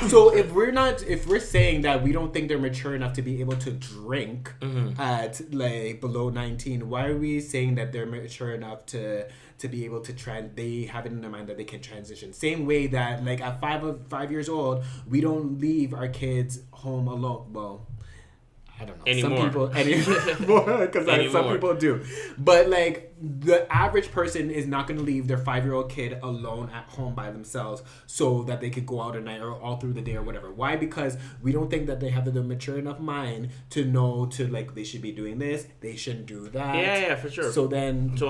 So if we're saying that we don't think they're mature enough to be able to drink at like below 19, why are we saying that they're mature enough to be able to they have it in their mind that they can transition? Same way that like at 5 years old, we don't leave our kids home alone. Well, I don't know. Anymore. Some people anymore because some people do. But like the average person is not going to leave their 5-year-old kid alone at home by themselves so that they could go out at night or all through the day or whatever. Why? Because we don't think that they have the mature enough mind to know to like they should be doing this, they shouldn't do that. Yeah, for sure. So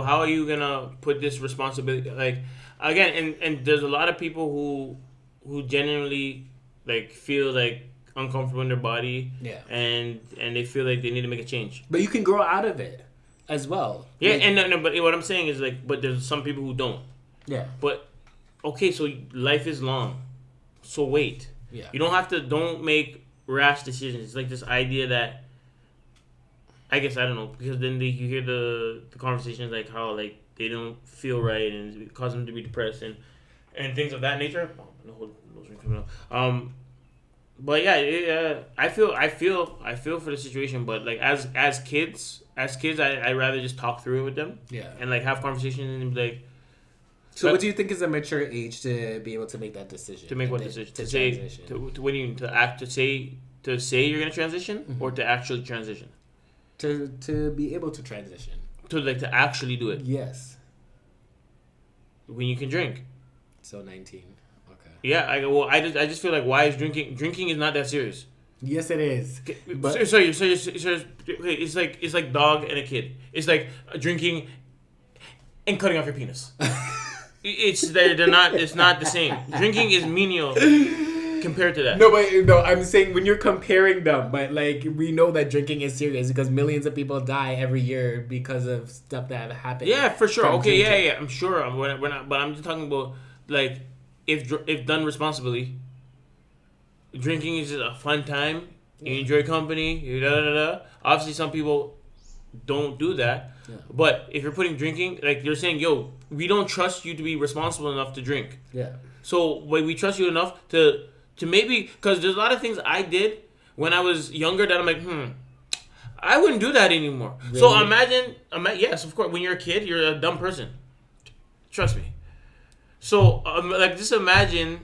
how are you gonna put this responsibility like again? And there's a lot of people who genuinely like feel like uncomfortable in their body, and they feel like they need to make a change. But you can grow out of it as well. Yeah, like, and no, but what I'm saying is like, but there's some people who don't. Yeah. But okay, so life is long, so wait. Yeah. You don't make rash decisions. It's like this idea that I guess I don't know because then you hear the conversations like how like they don't feel right and it causes them to be depressed and things of that nature. Oh, no, those are coming up. But yeah, I feel for the situation. But like as kids, I rather just talk through it with them. Yeah. And like have conversations and be like. So what do you think is a mature age to be able to make that decision? To make what decision? To say transition? to when you to say you're gonna transition or to actually transition. To be able to transition. To actually do it. Yes. When you can drink. So 19. Okay. Yeah, I just feel like why is drinking is not that serious. Yes, it is. But so it's like dog and a kid. It's like drinking and cutting off your penis. They're not. It's not the same. Drinking is menial compared to that. No, I'm saying when you're comparing them, but like we know that drinking is serious because millions of people die every year because of stuff that happened. Yeah, for sure. Okay, drinking. yeah. I'm sure. We're not. But I'm just talking about like if done responsibly. Drinking is just a fun time. You enjoy company. You da da da. Obviously, some people don't do that. Yeah. But if you're putting drinking, like you're saying, yo, we don't trust you to be responsible enough to drink. Yeah. So we trust you enough to maybe, because there's a lot of things I did when I was younger that I'm like, I wouldn't do that anymore. Really? So imagine, yes, of course, when you're a kid, you're a dumb person. Trust me. So like just imagine,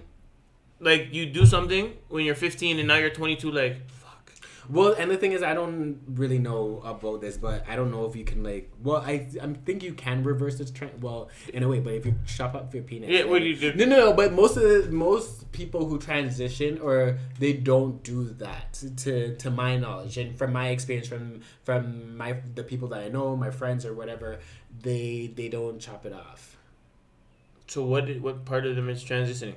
like you do something when you're 15 and now you're 22, like, fuck. Well, and the thing is, I don't really know about this, but I don't know if you can like. Well, I think you can reverse this trend. Well, in a way, but if you chop up your penis. Yeah, what do you do? No. But most people who transition or they don't do that to my knowledge and from my experience from the people that I know, my friends or whatever, they don't chop it off. So what part of them is transitioning?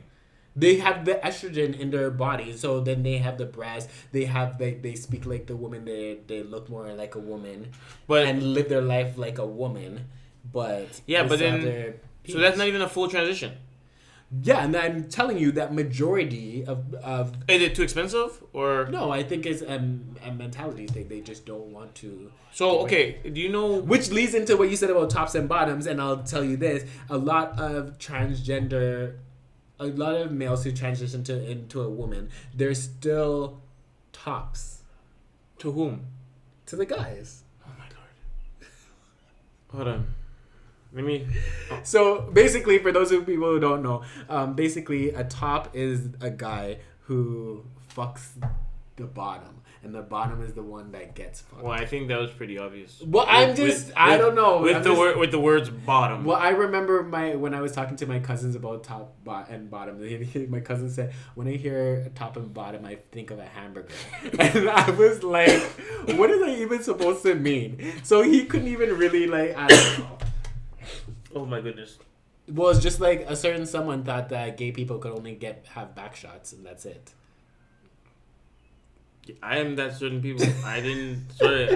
They have the estrogen in their body, so then they have the breasts. They have they speak like the woman. They look more like a woman, and live their life like a woman. But but then so that's not even a full transition. Yeah, and I'm telling you that majority of is it too expensive or no? I think it's a mentality thing. They just don't want to. So okay, do you know? Which leads into what you said about tops and bottoms, and I'll tell you this: a lot of males who transition into a woman, they're still tops. To whom? To the guys. Oh my lord. Hold on. Let me. Oh. So basically, for those people who don't know, basically a top is a guy who fucks the bottom. And the bottom is the one that gets fucked. Well, I think that was pretty obvious. Well, I don't know. With the words bottom. Well, I remember when I was talking to my cousins about top and bottom. My cousin said, when I hear top and bottom, I think of a hamburger. And I was like, what is that even supposed to mean? So he couldn't even really I don't know. Oh my goodness. Well, it's just like a certain someone thought that gay people could only have back shots and that's it. I am that certain people. I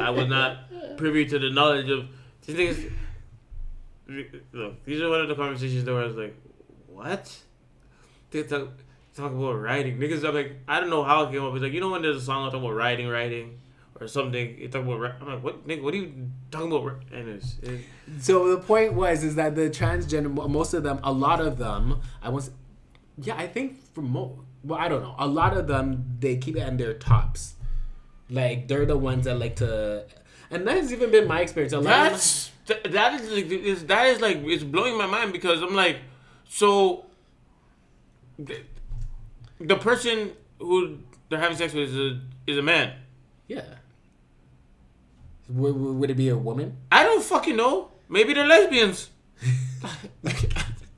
was not privy to the knowledge of these things. Look, these are one of the conversations that where I was like, what? They talk about writing. Niggas, I'm like, I don't know how it came up. It's like, you know when there's a song talking about writing, or something, you talk about, I'm like, what, nigga, what are you talking about? Anyways. So the point is that the transgender, most of them, a lot of them, I think for well, I don't know. A lot of them, they keep it in their tops. Like, they're the ones that like to... And that's even been my experience. That is like, it's blowing my mind because I'm like, so the person who they're having sex with is a man. Yeah. Would it be a woman? I don't fucking know. Maybe they're lesbians.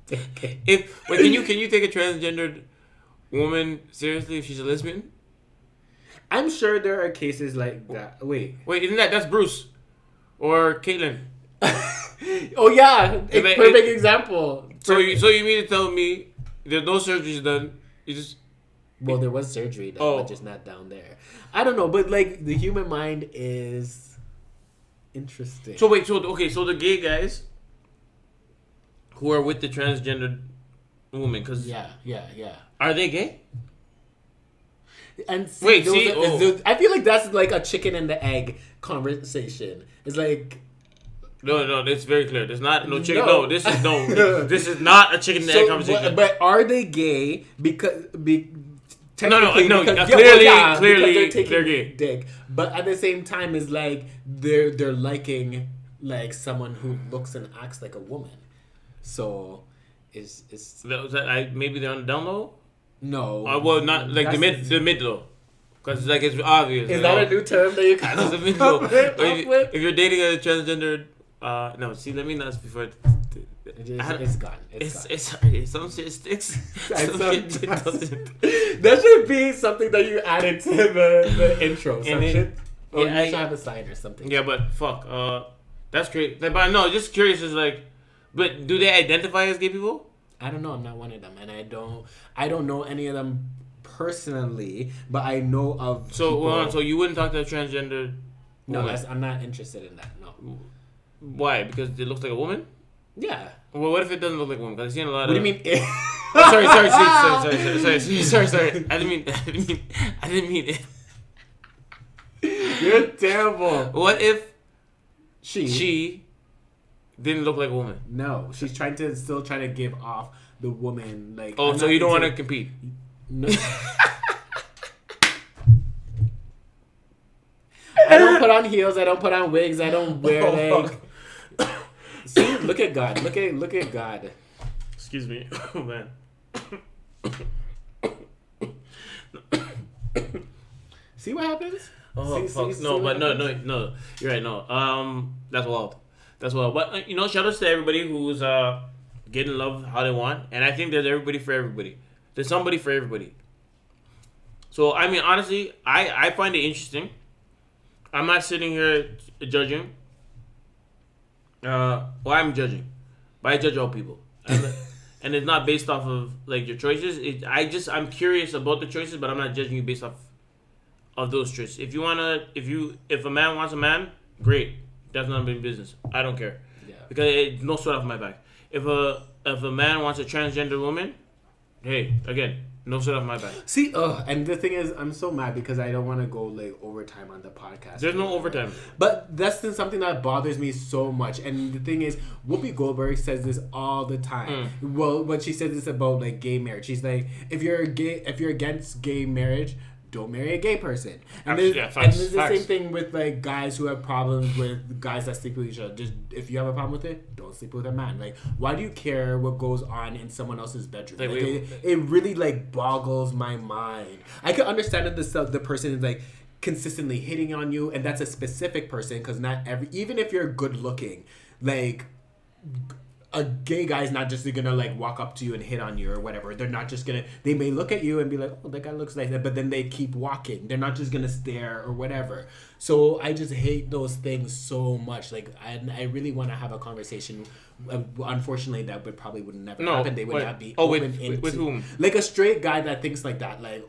Can you take a transgendered woman seriously if she's a lesbian? I'm sure there are cases like that. Wait, isn't that's Bruce or Caitlyn? Oh yeah, perfect example. So you mean to tell me there's no surgeries done? You just well, there was surgery done, but just not down there. I don't know, but like the human mind is interesting. So the gay guys who are with the transgendered woman, because yeah, are they gay? And I feel like that's like a chicken and the egg conversation. It's like no, it's very clear. There's not no chicken. No, this is not a chicken and egg conversation. But are they gay because no, clearly they're taking they're gay. Dick, but at the same time, is like they're liking like someone who looks and acts like a woman. So, maybe they're on the down low. No. Well, not like the mid low, because like it's obvious. Is that a new term that you can? The mid low. If you're dating a transgendered, no. See, let me not before. It's gone. Some shit sticks. That should be something that you added to the intro. You should have a sign or something. Yeah, but fuck. That's great. Like, but no, just curious. Is like, but do they identify as gay people? I don't know. I'm not one of them, and I don't know any of them personally. But I know of. So you wouldn't talk to a transgender? No, I'm not interested in that. No. Why? Because it looks like a woman. Yeah. Well, what if it doesn't look like a woman? Because I've seen a lot of... What do you mean? Sorry. I didn't mean it. You're terrible. What if she didn't look like a woman? No, she's still trying to give off the woman like. Oh, so you don't want to compete? No. I don't put on heels. I don't put on wigs. I don't wear like. See, look at God. Look at God. Excuse me. Oh man. See what happens? Oh fuck. No. You're right. No. That's wild. But shout outs to everybody who's getting love how they want, and I think there's everybody for everybody. There's somebody for everybody. So I mean, honestly, I find it interesting. I'm not sitting here judging. I'm judging, but I judge all people, and it's not based off of like your choices. I'm curious about the choices, but I'm not judging you based off of those choices. If a man wants a man, great, that's none of my business. I don't care, because it's no sweat off my back. If a man wants a transgender woman, hey, again, no sweat off my back. See, and the thing is, I'm so mad because I don't want to go like overtime on the podcast. There's no overtime. But that's something that bothers me so much. And the thing is, Whoopi Goldberg says this all the time. Well, when she says this about like gay marriage, she's like, if you're against gay marriage, don't marry a gay person. And there's the same thing with like guys who have problems with guys that sleep with each other. Just if you have a problem with it, don't sleep with a man. Like, why do you care what goes on in someone else's bedroom? It really like boggles my mind. I can understand that the person is like consistently hitting on you, and that's a specific person, because even if you're good looking, like a gay guy's not just gonna like walk up to you and hit on you or whatever. They're not just gonna. They may look at you and be like, "Oh, that guy looks like that," but then they keep walking. They're not just gonna stare or whatever. So I just hate those things so much. Like I really want to have a conversation. Unfortunately, that would never happen. They would not be open with whom? Like a straight guy that thinks like that. Like,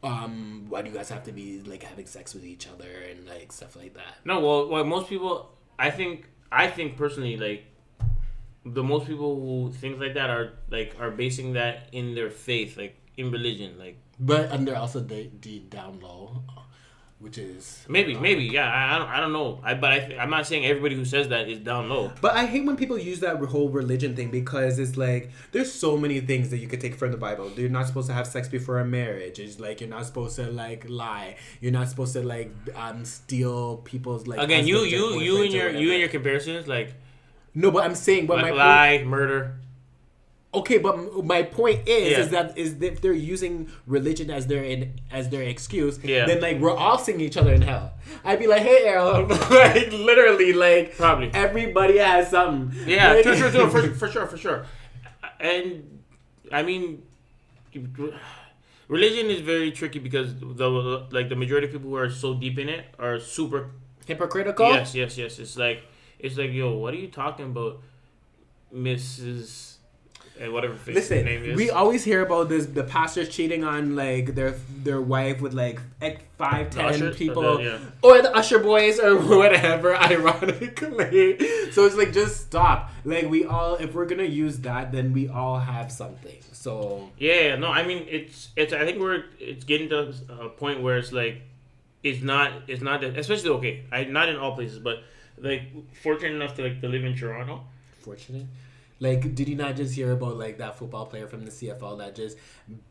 why do you guys have to be like having sex with each other and like stuff like that? No, well, most people, I think personally, like, the most people who think like that are basing that in their faith, like in religion, like. But and they're also the down low. which is maybe, yeah. I don't know. I'm not saying everybody who says that is down low. But I hate when people use that whole religion thing because it's like there's so many things that you could take from the Bible. You're not supposed to have sex before a marriage. It's like you're not supposed to like lie. You're not supposed to like steal people's like. Again, you and your comparisons like. No, but I'm saying, but like my lie, murder. Okay, but my point is that if they're using religion as their excuse, then like we're all seeing each other in hell. I'd be like, hey, Errol, like literally, like probably everybody has something. Yeah, like, for sure. And I mean, religion is very tricky because the majority of people who are so deep in it are super hypocritical. Yes. It's like yo, what are you talking about, Mrs. And whatever Listen, name is. We always hear about the pastors cheating on like their wife with like 5-10 people or the usher boys or whatever, ironically. So it's like just stop. Like if we're gonna use that, then we all have something. So no, I mean it's I think it's getting to a point where it's like it's not that, especially not in all places, but like fortunate enough to live in Toronto. Fortunate. Like, did you not just hear about like that football player from the CFL that just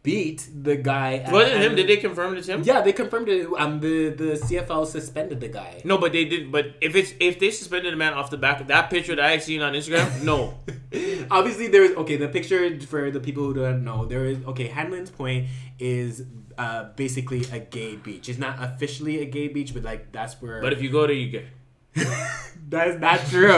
beat the guy? Was it him? Did they confirm it's him? Yeah, they confirmed it. The CFL suspended the guy. No, but they did. But if they suspended a man off the back of that picture that I seen on Instagram, no. Obviously, there is the picture for the people who don't know. There is Hanlon's Point is basically a gay beach. It's not officially a gay beach, but like that's where. But if you go there, you get. That's not true.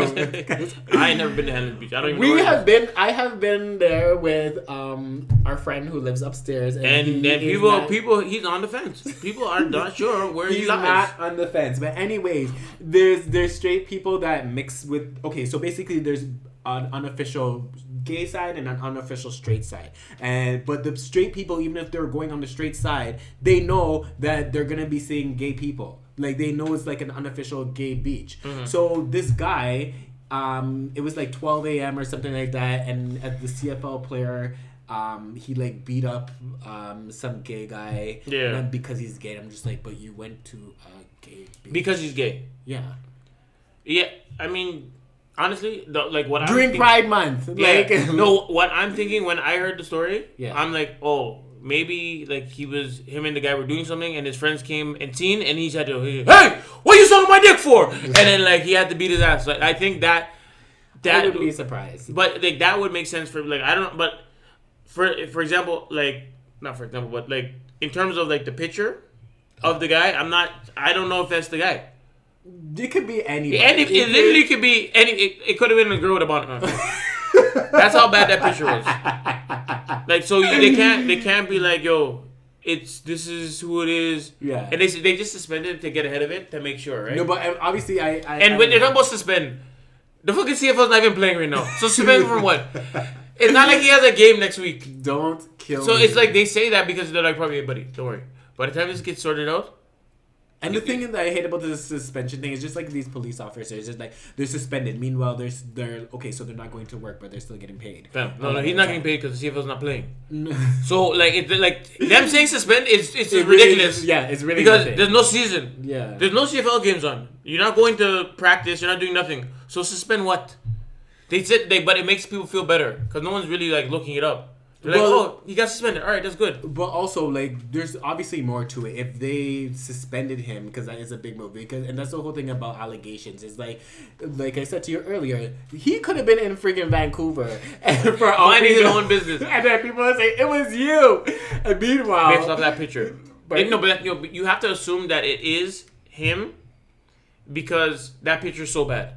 I ain't never been to Hanlon Beach. I don't even know. I have been there with our friend who lives upstairs, and people he's on the fence. People are not sure where he lies. He's not on the fence. But anyways, there's straight people that mix with. Okay, so basically there's an unofficial gay side and an unofficial straight side, but the straight people, even if they're going on the straight side, they know that they're gonna be seeing gay people. Like, they know it's like an unofficial gay beach. Mm-hmm. So this guy, it was like 12 a.m. or something like that, and the CFL player, he like beat up some gay guy. Yeah. And because he's gay, I'm just like, but you went to a gay beach. Because he's gay. Yeah. Yeah, I mean, honestly, during Pride Month. Yeah. No, what I'm thinking when I heard the story, yeah. I'm like, oh, maybe like him and the guy were doing something, and his friends came and seen, and he said to him, "Hey, what are you sucking my dick for?" And then like he had to beat his ass. Like, I think that would be surprised, but like that would make sense for like I don't. But for example, like not for example, but like in terms of like the picture of the guy, I don't know if that's the guy. It could be anybody. It literally could be any. It could have been a girl with a bonnet on. That's how bad that picture was. Like, so they can't be like, yo, this is who it is. Yeah. And they just suspended it to get ahead of it to make sure, right? No, but obviously when they're talking about suspend, the fucking CFL's not even playing right now. So suspend from what? It's not like he has a game next week. Don't kill So me. it's like they say that because they're like, probably, hey, buddy, don't worry. By the time this gets sorted out. And the thing that I hate about the suspension thing is just like these police officers, just like they're suspended. Meanwhile, they're okay, so they're not going to work, but they're still getting paid. No, he's not getting paid because the CFL's not playing. So like them saying suspend it's ridiculous. It's really because nothing. There's no season. Yeah, there's no CFL games on. You're not going to practice. You're not doing nothing. So suspend what? They said but it makes people feel better because no one's really like looking it up. They're like, oh, he got suspended. All right, that's good. But also, like, there's obviously more to it. If they suspended him, because that is a big move, and that's the whole thing about allegations. Is like I said to you earlier, he could have been in freaking Vancouver and for minding his own business, and then people would say it was you. And meanwhile, based off that picture, but you have to assume that it is him because that picture is so bad.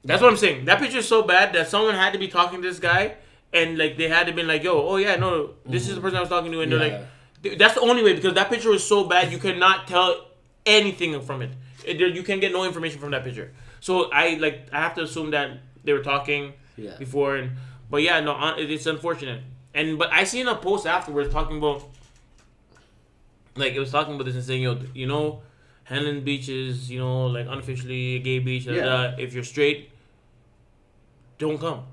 That's what I'm saying. That picture is so bad that someone had to be talking to this guy. And like they had to be like, yo, oh yeah, no, this is the person I was talking to, and they're like, that's the only way because that picture was so bad you cannot tell anything from it. You can get no information from that picture. So I have to assume that they were talking before, but yeah, no, it's unfortunate. But I seen a post afterwards talking about like it was talking about this and saying, you know, Hanlon Beach is like unofficially a gay beach. If you're straight, don't come.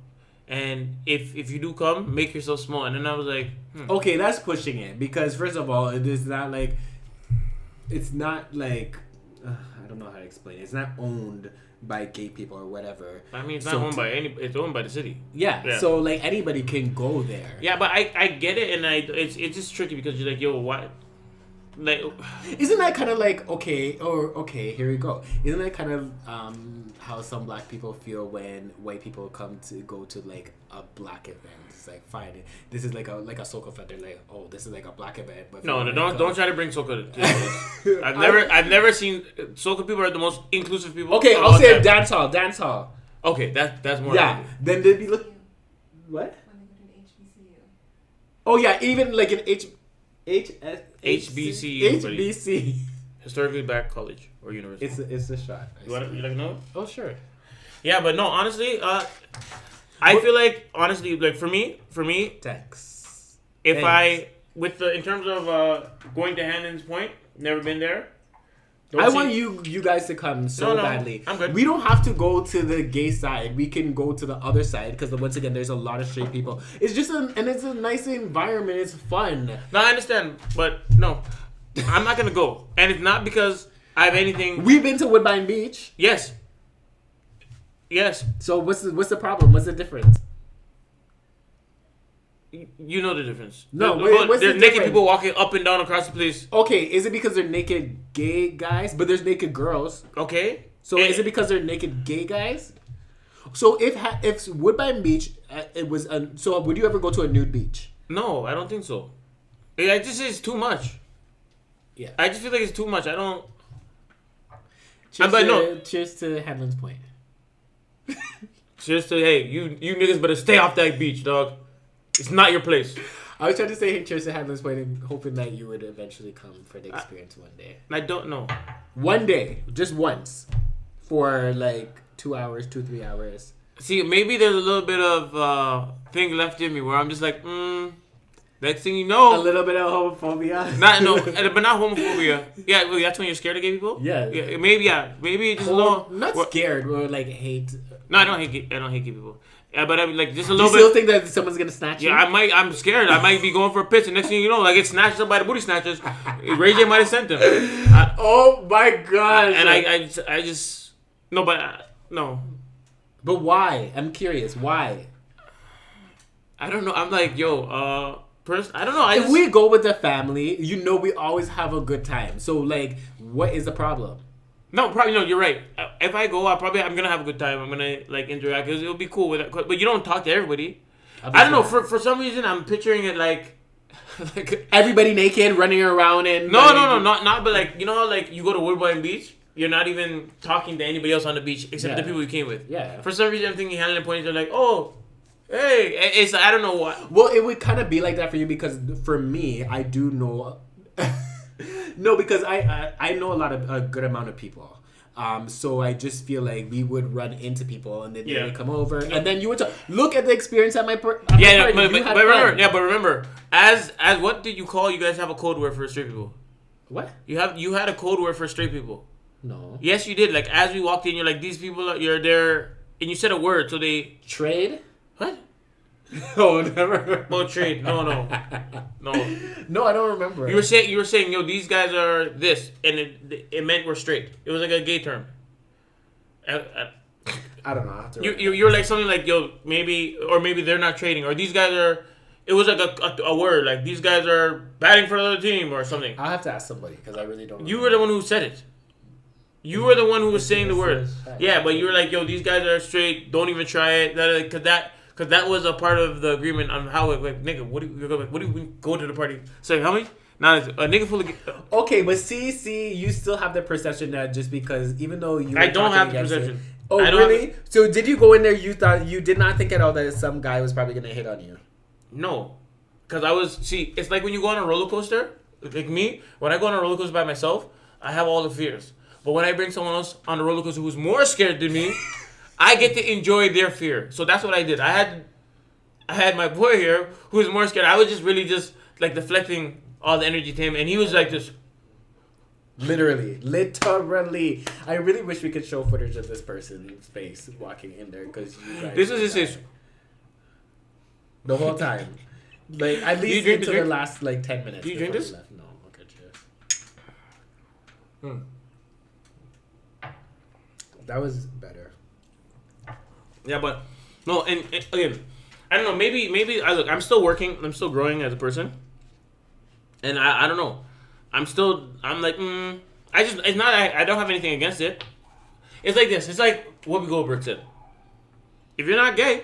And if you do come, make yourself small. And then I was like, okay, that's pushing it because first of all, it is not like it's not like I don't know how to explain it. It's not owned by gay people or whatever. I mean, it's not owned by any. It's owned by the city. Yeah. So like anybody can go there. Yeah, but I get it, and it's just tricky because you're like, yo, what? Like, isn't that kind of like okay? Here we go. Isn't that kind of how some black people feel when white people come to go to like a black event? It's like fine, this is like a soca event. They're like, oh, this is like a black event. But don't try to bring soca. I've never seen soca people are the most inclusive people. Okay, I'll say dance hall. Okay, that's more. Yeah, then they'd be what? When they go to an HBCU. Oh yeah, even like an HBCU. Historically Black College or University. It's a shot. You like to know? Oh sure. Yeah, but no, honestly, I feel like honestly, like for me, thanks. If in terms of going to Handon's Point, never been there. I want you guys to come so badly. I'm good. We don't have to go to the gay side. We can go to the other side because once again, there's a lot of straight people. It's just it's a nice environment. It's fun. No, I understand, but no, I'm not gonna go, and it's not because I have anything. We've been to Woodbine Beach. Yes. So what's the problem? What's the difference? You know the difference. No, there's naked people walking up and down across the place. Okay, is it because they're naked gay guys, but there's naked girls? Okay. So is it because they're naked gay guys? So if Woodbine Beach, it was so would you ever go to a nude beach? No, I don't think so. I just say it's too much. Yeah. I just feel like it's too much. I don't. Cheers to Handon's Point. Cheers to you niggas better stay off that beach, dog. It's not your place. I was trying to say hey, cheers to Handon's Point and hoping that you would eventually come for the experience one day. I don't know. One day, just once, for like 2 hours, 2-3 hours. See, maybe there's a little bit of thing left in me where I'm just like, next thing you know, a little bit of homophobia. But not homophobia. Yeah, well, that's when you're scared of gay people. Yeah. Maybe just a little. Not scared, but like hate. No, I don't hate gay people. Yeah, but I mean, like just a little bit. You still think that someone's gonna snatch you? Yeah, I'm scared. I might be going for a pitch, and next thing you know, I get snatched up by the booty snatchers. Ray J might have sent them. Oh my god! And I just no, but no. But why? I'm curious. Why? I don't know. I'm like, I don't know. If we go with the family, we always have a good time. So like, what is the problem? No, probably no. You're right. If I go, I'm gonna have a good time. I'm gonna like interact. It'll be cool with it. But you don't talk to everybody. I don't know. For some reason, I'm picturing it like everybody naked running around and no, not. But like how like you go to Woodbine Beach, you're not even talking to anybody else on the beach except the people you came with. Yeah. For some reason, I'm thinking Handon Point. They're like, oh. Hey, it's I don't know what. Well, it would kind of be like that for you because for me, I do know. No, because I know a good amount of people. So I just feel like we would run into people and then they would come over and then you would look at the experience at my party. But remember, as what did you call? You guys have a code word for straight people. What? You had a code word for straight people. No. Yes, you did. Like as we walked in, you're like these people. You're there, and you said a word, so they trade. What? Oh, never. Oh, trade. No. No, I don't remember. You were saying, yo, these guys are this, and it meant we're straight. It was like a gay term. I don't know. I have to you're like something like, yo, maybe they're not trading, or these guys are. It was like a word, like these guys are batting for another team or something. I'll have to ask somebody because I really don't. You were the one who said it. You were the one who was saying the word. Yeah, but you were like, yo, these guys are straight. Don't even try it. Because that was a part of the agreement on how, like, nigga, what do we go to the party? Say, how many? Nah, it's a nigga full of... Okay, but see, you still have the perception that just because, even though you... I don't have the perception. Oh, really? So did you go in there, you did not think at all that some guy was probably going to hit on you? No. Because it's like when you go on a roller coaster, like me, when I go on a roller coaster by myself, I have all the fears. But when I bring someone else on the roller coaster who's more scared than me... I get to enjoy their fear. So that's what I did. I had my boy here who was more scared. I was just really just like deflecting all the energy to him, and he was like this. Literally. I really wish we could show footage of this person's face walking in there because you guys. This was his face. The whole time. Like at least until the last like 10 minutes. Do you drink this? No, okay, cheers. That was better. Yeah, but no, and again, I don't know. Maybe I look. I'm still working. I'm still growing as a person, and I don't know. I'm like it's not. I don't have anything against it. It's like this. It's like Whoopi Goldberg said. If you're not gay,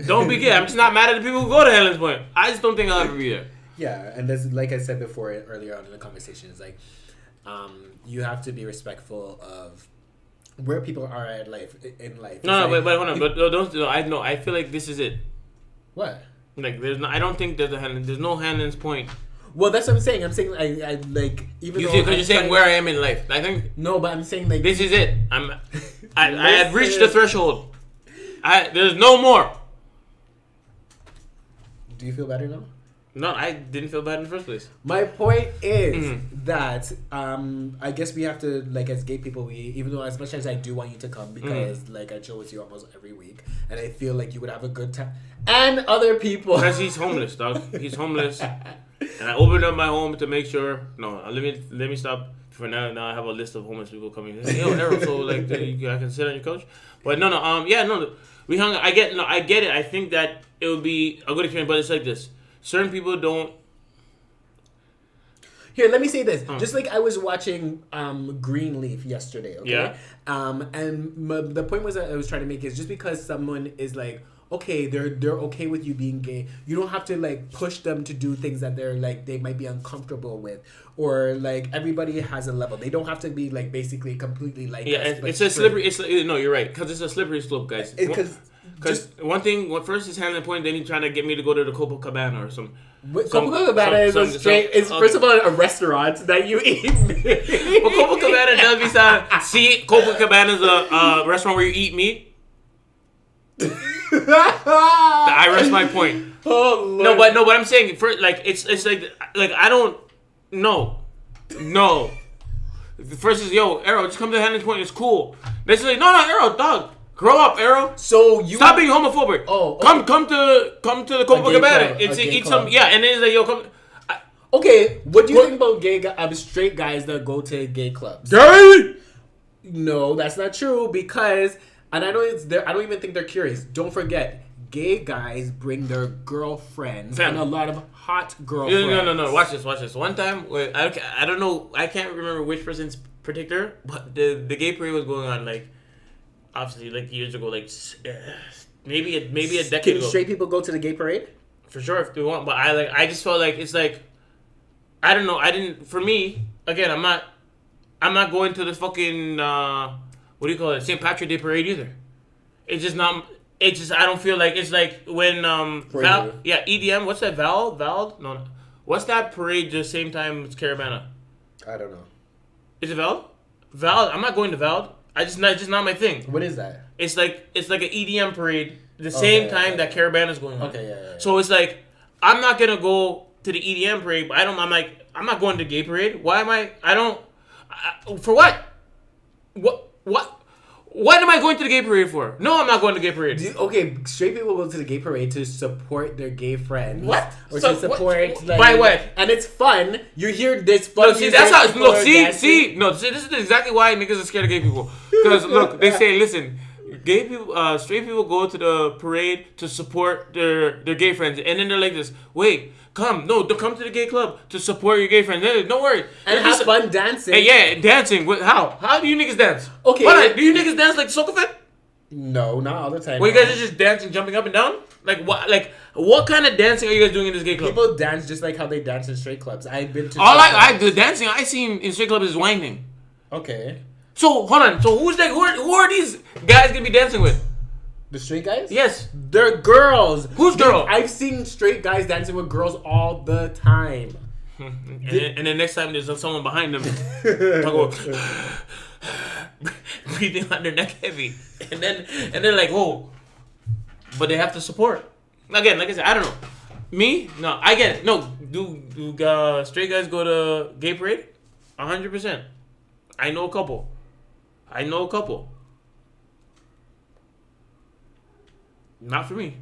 don't be gay. I'm just not mad at the people who go to Helen's Point. I just don't think I'll ever be there. Yeah, and that's like I said before earlier on in the conversation. It's like you have to be respectful of where people are in life. No, but hold on. But don't. No, I know. I feel like this is it. What? Like there's no. I don't think there's no Helen's Point. Well, that's what I'm saying. I'm saying I like even You though see, because you're saying where I am in life. I think no, but I'm saying like this is it. I have reached the threshold. There's no more. Do you feel better now? No, I didn't feel bad in the first place. My point is that I guess we have to, like, as gay people, we, even though as much as I do want you to come because like I chill with you almost every week and I feel like you would have a good time, and other people Because he's homeless, dog. He's homeless, and I opened up my home to make sure. No, let me stop for now. Now I have a list of homeless people coming. Yo, Errol, so like I can sit on your couch. But no. We hung. I get it. I think that it would be a good experience, but it's like this. Certain people don't. Here, let me say this. Just like I was watching Greenleaf yesterday, okay? Yeah. The point was that I was trying to make is just because someone is like, okay, they're okay with you being gay, you don't have to like push them to do things that they're like they might be uncomfortable with, or like everybody has a level. They don't have to be like basically completely like us, it's a slippery. No, you're right, because it's a slippery slope, guys. Because one thing, first is handling the point, then he's trying to get me to go to the Copacabana or some. Copacabana is a straight. It's first of all a restaurant that you eat. But Copacabana does be sound. See, Copacabana is a restaurant where you eat meat. I rest my point. Oh Lord. No, but I'm saying for like it's like I don't no. The first is Arrow, just come to Handling Point. It's cool. They say no, Arrow, dog. Grow up, Arrow. So you stop being homophobic. Oh, okay. Come to the Copacabana. It's eat some and then it's like come. Okay, what do you think about straight guys that go to gay clubs? Gay? No, that's not true because, and I know it's there. I don't even think they're curious. Don't forget, gay guys bring their girlfriends and a lot of hot girlfriends. No. Watch this. One time, I don't know. I can't remember which person's particular, but the gay parade was going on like. Obviously, like years ago, like maybe a decade ago. Straight people go to the gay parade? For sure, if they want. But I just felt like it's like, I don't know. I didn't. For me, again, I'm not going to the fucking what do you call it? St. Patrick's Day parade either. It's just not. It's just I don't feel like it's like when EDM. What's that? Val? No. What's that parade? The same time as Caravana. I don't know. Is it Val? I'm not going to Val. It's just not my thing. What is that? It's like an EDM parade the same time that Caravana is going on. Okay, yeah. So it's like I'm not gonna go to the EDM parade, but I'm not going to the gay parade. Why am I? For what? What am I going to the gay parade for? No, I'm not going to the gay parade. Straight people go to the gay parade to support their gay friends. What? Or to support like, by what? And it's fun. You hear this fun. No, see, that's how. Look, see. This is exactly why niggas are scared of gay people. Because look, they say, listen, gay people, straight people go to the parade to support their gay friends, and then they're like this. Wait. Come to the gay club to support your gay friends. Don't worry. And have fun dancing. Yeah, dancing. How? How do you niggas dance? Okay. Do you niggas dance like Soca Fest? No, not all the time. Well, you guys are just dancing, jumping up and down? Like what? Like what kind of dancing are you guys doing in this gay club? People dance just like how they dance in straight clubs. I've been to. The dancing I seen in straight clubs is winding. Okay. So hold on. So who's that? Who are these guys gonna be dancing with? The straight guys? Yes. They're girls. Who's girl? I've seen straight guys dancing with girls all the time. And then next time there's someone behind them breathing on their neck heavy. And they're like, whoa. But they have to support. Again, like I said, I don't know. Me? No, I get it. No, do straight guys go to gay parade? 100%. I know a couple. Not for me.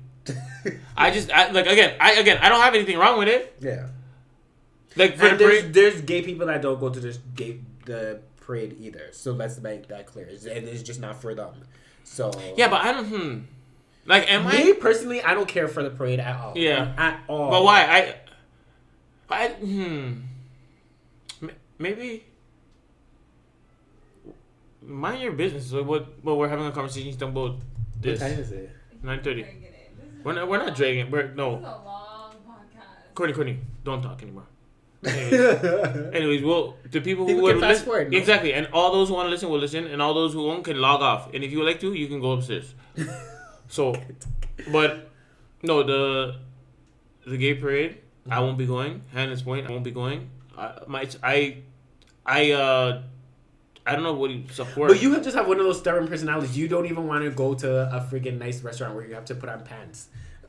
I don't have anything wrong with it. Yeah. Like there's gay people that don't go to the parade either. So let's make that clear. It's just not for them. So Yeah, but I don't. Like, am me personally, I don't care for the parade at all. Yeah, at all. But why? Maybe. Mind your business. So what? But we're having a conversation about this. What time is it? 9:30. We're not dragging it. This is No. a long podcast. Courtney, don't talk anymore. Anyways, well, the people who People would can fast listen, forward, no? exactly, and all those who want to listen will listen, and all those who won't can log off. And if you would like to, you can go upstairs. So, but no, the gay parade, I won't be going. Hannah's point, I won't be going. I don't know what you support. But you just have one of those stubborn personalities. You don't even want to go to a freaking nice restaurant where you have to put on pants.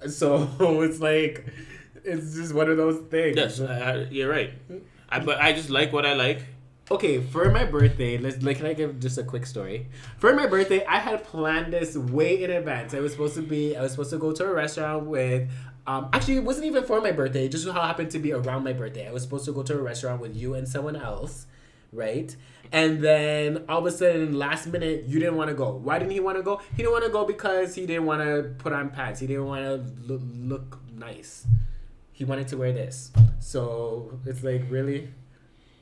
So it's like, it's just one of those things. Yes, you're right. But I just like what I like. Okay, for my birthday, can I give just a quick story? For my birthday, I had planned this way in advance. I was supposed to go to a restaurant with. Actually, it wasn't even for my birthday. It just so happened to be around my birthday. I was supposed to go to a restaurant with you and someone else, right? And then all of a sudden, last minute, you didn't want to go. Why didn't he want to go? He didn't want to go because he didn't want to put on pants. He didn't want to look nice. He wanted to wear this. So it's like, really?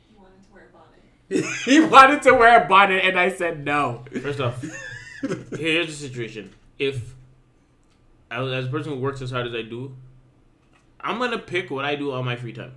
He wanted to wear a bonnet. He wanted to wear a bonnet, and I said no. First off, here's the situation. If as a person who works as hard as I do, I'm gonna pick what I do on my free time,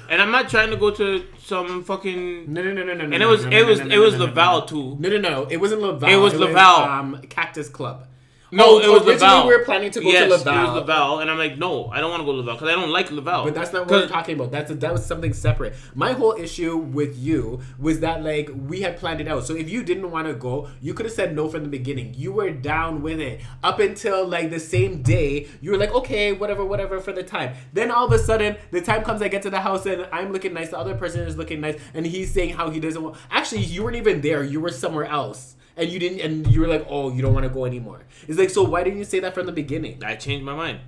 and I'm not trying to go to some fucking. No. And it was Laval too. No. It wasn't Laval. It was Laval. Cactus Club. No, it was originally Laval. we were planning to go to Laval. It was Laval, and I'm like, no, I don't want to go to Laval because I don't like Laval. But that's not what we're talking about. That was something separate. My whole issue with you was that, like, we had planned it out. So if you didn't want to go, you could have said no from the beginning. You were down with it up until like the same day. You were like, okay, whatever for the time. Then all of a sudden, the time comes. I get to the house and I'm looking nice. The other person is looking nice, and he's saying how he doesn't want. Actually, you weren't even there. You were somewhere else. And you didn't, and you were like, "Oh, you don't want to go anymore." It's like, so why didn't you say that from the beginning? I changed my mind.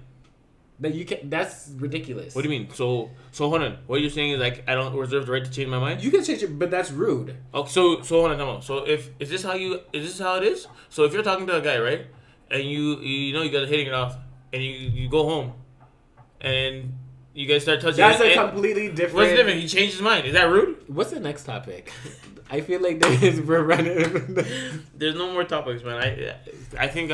That you can. That's ridiculous. What do you mean? So hold on. What you're saying is like I don't reserve the right to change my mind. You can change it, but that's rude. Oh, so hold on. So is this how it is? So if you're talking to a guy, right, and you know you guys are hitting it off, and you go home, and you guys start touching. That's a completely different. What's different? He changed his mind. Is that rude? What's the next topic? I feel like we're running. There's no more topics, man. I think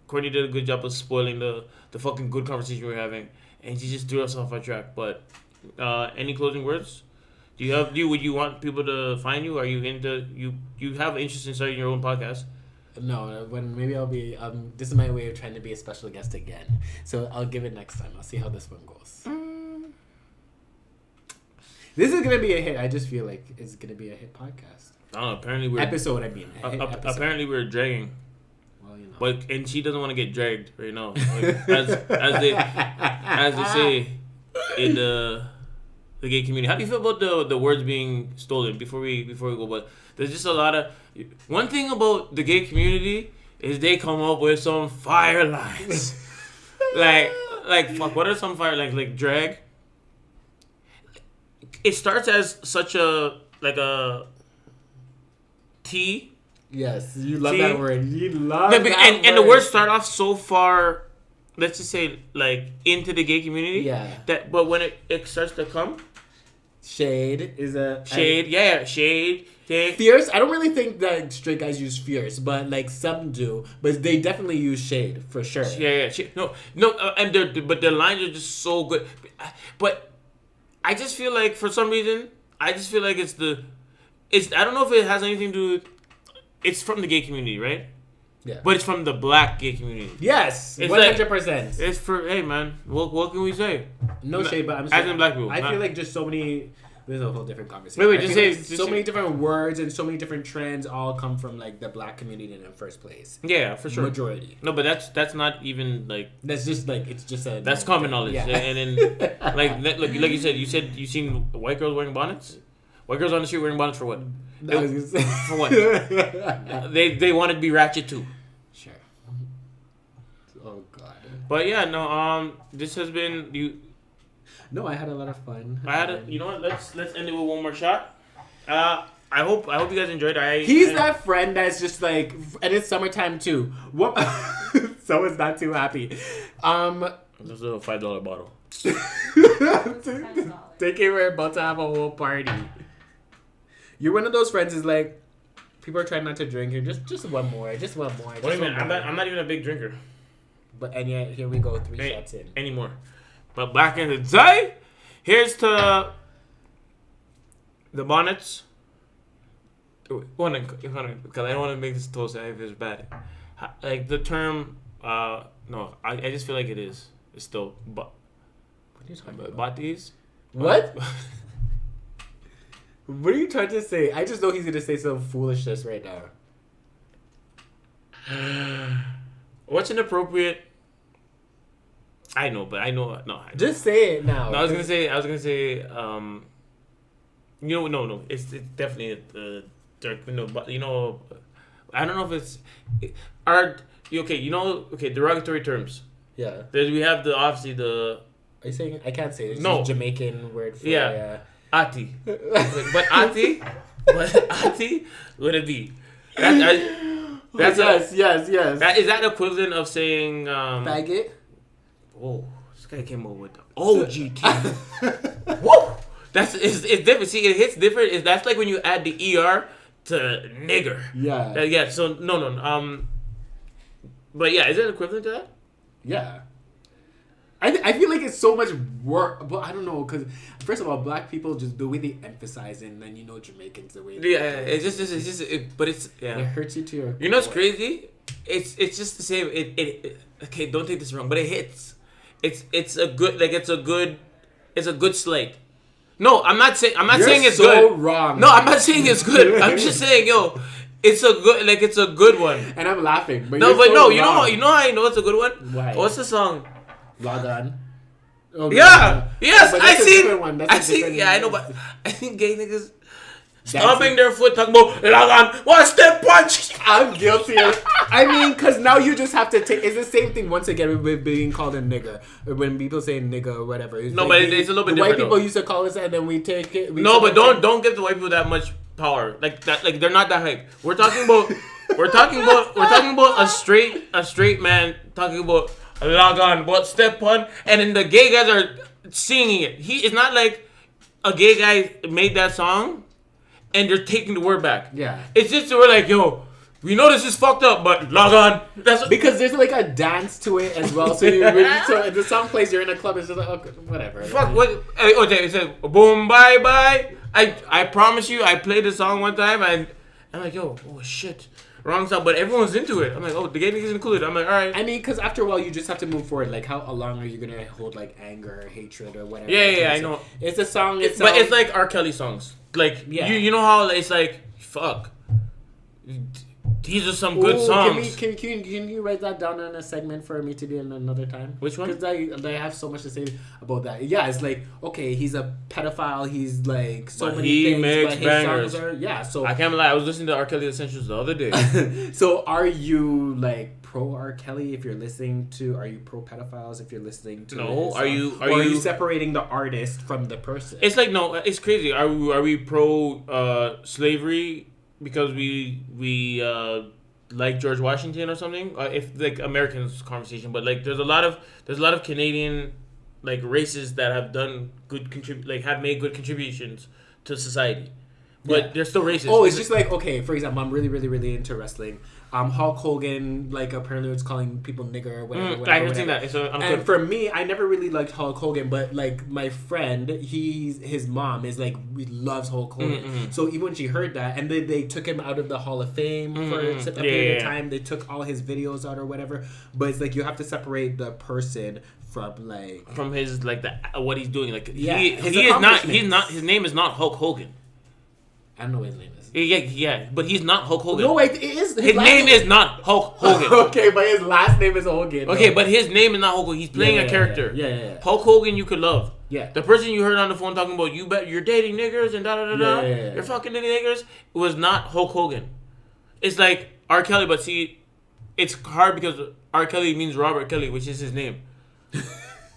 Courtney did a good job of spoiling the fucking good conversation we were having, and she just threw us off our track. But any closing words? Would you want people to find you? Are you into you have interest in starting your own podcast? No, maybe I'll be. This is my way of trying to be a special guest again. So I'll give it next time. I'll see how this one goes. This is gonna be a hit. I just feel like it's gonna be a hit podcast. I don't know. Apparently we're episode. I mean, episode. Apparently we're dragging. Well, you know. But and she doesn't want to get dragged right now. Like, as they say in the gay community. How do you feel about the words being stolen before we go? But there's just a lot of one thing about the gay community is they come up with some fire lines. like fuck. What are some fire lines like drag? It starts as such a T. Yes, you love T. that word. You love Yeah, that word. and the words start off so far, let's just say, like, into the gay community. Yeah. But when it starts to come. Shade is a... Shade, shade. Fierce, I don't really think that straight guys use fierce, but, like, some do. But they definitely use shade, for sure. Yeah. No, and their lines are just so good. But I just feel like, for some reason, I don't know if it has anything to do with... It's from the gay community, right? Yeah. But it's from the black gay community. Yes, it's 100%. It's for, hey, man, what can we say? No shade, but I'm as saying... in black people. I feel like just so many... There's a whole different conversation. Wait, just say... So many different words and so many different trends all come from, like, the black community in the first place. Yeah, for sure. Majority. No, but that's not even, like... That's just, like, it's just a... That's common knowledge. Yeah. And then, like you said you seen white girls wearing bonnets? White girls on the street wearing bonnets for what? For what? They wanted to be ratchet too. Sure. Oh God. But yeah, no. This has been you. No, I had a lot of fun. You know what? Let's end it with one more shot. I hope you guys enjoyed. He's that friend that's just like, and it's summertime too. What? So it's not too happy. This is a $5 bottle. Thinking we're about to have a whole party. You're one of those friends is like, people are trying not to drink here. Just one more. Just one more. What do you mean? I'm not even a big drinker. And yet, here we go, 3 shots in. Anymore. But back in the day, here's to the bonnets. Because I don't want to make this toast if it's bad. Like the term, no, I just feel like it is. It's still, what are you talking about? Batis? What? What are you trying to say? I just know he's going to say some foolishness right now. What's inappropriate? I know. No. Just say it now. No, I was gonna say. No. It's definitely dark window. But I don't know if it's art. Okay, derogatory terms. Yeah. We have obviously the. Are you saying I can't say it? It's no just Jamaican word for ati. But ati would it be? That's yes. Is that equivalent of saying faggot? Oh, this guy came up with the OGT. Woo! It's different. See, it hits different. That's like when you add the ER to nigger. Yeah. Yeah. So no. But yeah, is it equivalent to that? Yeah. I feel like it's so much work, but I don't know, because first of all, black people just the way they emphasize it, and then Jamaicans the way. It hurts you to your. You know what's crazy? It's just the same. Okay, don't take this wrong, but it hits. It's a good slight. No, I'm not saying it's so good. Wrong. No, I'm not saying it's good. I'm just saying, it's a good one. And I'm laughing. But no, you know how I know it's a good one? Why? What's the song? Log on. Oh, yeah. Yes, I see. I know, but I think gay niggas stomping their foot, talking about log on, one step punch. I'm guilty. I mean, because now you just have to take. It's the same thing once again with being called a nigger. When people say nigga or whatever. It's but it's a little bit different. White people used to call us that, and then we take it. Don't give the white people that much power. Like that. Like they're not that hype. We're talking about a straight man talking about log on, what step on, and then the gay guys are singing it. It's not like a gay guy made that song and they're taking the word back. Yeah. It's just we're like, we know this is fucked up, but log on. That's because there's like a dance to it as well. So the song plays, you're in a club, it's just like, okay, whatever. Fuck what? Okay, it says boom, bye bye. I promise you, I played the song one time and I'm like, oh shit. Wrong song, but everyone's into it. I'm like, the gay niggas included. I'm like, all right. I mean, because after a while, you just have to move forward. Like, how long are you gonna hold like anger or hatred or whatever? Yeah, I know. It's a song. But it's like R. Kelly songs. Like, you know how it's like, fuck. These are some good songs. Can you write that down in a segment for me to be in another time? Which one? Because I have so much to say about that. Yeah, it's like, okay, he's a pedophile. He's like many things. Makes bangers. Songs are, so I can't lie. I was listening to R. Kelly Essentials the other day. So are you like pro R. Kelly if you're listening to? Are you pro pedophiles if you're listening to? No. Are you separating the artist from the person? It's like no. It's crazy. Are we pro slavery? Because we like George Washington or something, if like Americans conversation, but like there's a lot of Canadian like races that have done have made good contributions to society, but they're still racist. Oh, it's just like, okay, for example, I'm really really really into wrestling. Hulk Hogan, like apparently was calling people nigger or whatever. I haven't seen that. And for me, I never really liked Hulk Hogan, but like my friend, his mom is like loves Hulk Hogan. Mm-hmm. So even when she heard that, and they took him out of the Hall of Fame for a period of time, they took all his videos out or whatever. But it's like you have to separate the person from his like what he's doing. Like his name is not Hulk Hogan. I don't know what his name is. Yeah, but he's not Hulk Hogan. No, wait, it is. His name is not Hulk Hogan. Okay, but his last name is Hogan. Okay, but his name is not Hulk Hogan. He's playing a character. Yeah. Hulk Hogan, you could love. Yeah. The person you heard on the phone talking about you're dating niggers and da da da da. You're fucking niggers. It was not Hulk Hogan. It's like R. Kelly, but see, it's hard because R. Kelly means Robert Kelly, which is his name.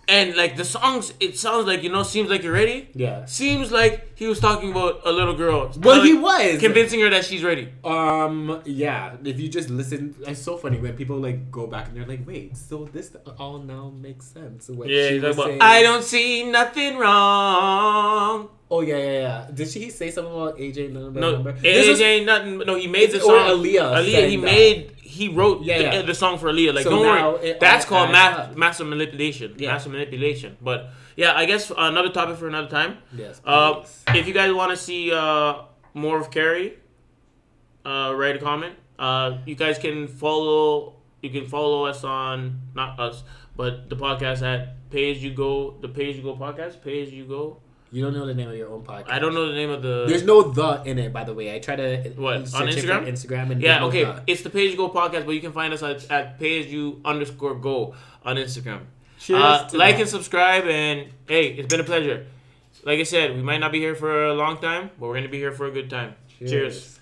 And like the songs, it sounds like seems like you're ready. Yeah. Seems like he was talking about a little girl. Well, like, he was convincing her that she's ready. Yeah. If you just listen, it's so funny when people like go back and they're like, "Wait, so this all now makes sense." What Yeah, she he's was like, saying. I don't see nothing wrong. Oh yeah. Did she say something about AJ number? No, number? AJ ain't nothing. No, he made the Or song. Aaliyah. He wrote the song for Aaliyah. Like, So don't now worry, it that's all called adds up. massive manipulation. Yeah. Massive manipulation. But yeah, I guess another topic for another time. Yes. Please. If you guys want to see more of Khary, write a comment. You guys can follow. You can follow us on, not us, but the podcast at Pay As You Go. The Pay As You Go podcast. Pay As You Go. You don't know the name of your own podcast. I don't know the name of the. There's no "the" in it, by the way. I try to What, on search it Instagram? from Instagram and Yeah, there's okay. no "the." It's the Pay As You Go podcast, but you can find us at PayAsYou_Go on Instagram. Cheers to like that. and subscribe, and hey, it's been a pleasure. Like I said, we might not be here for a long time, but we're gonna be here for a good time. Cheers.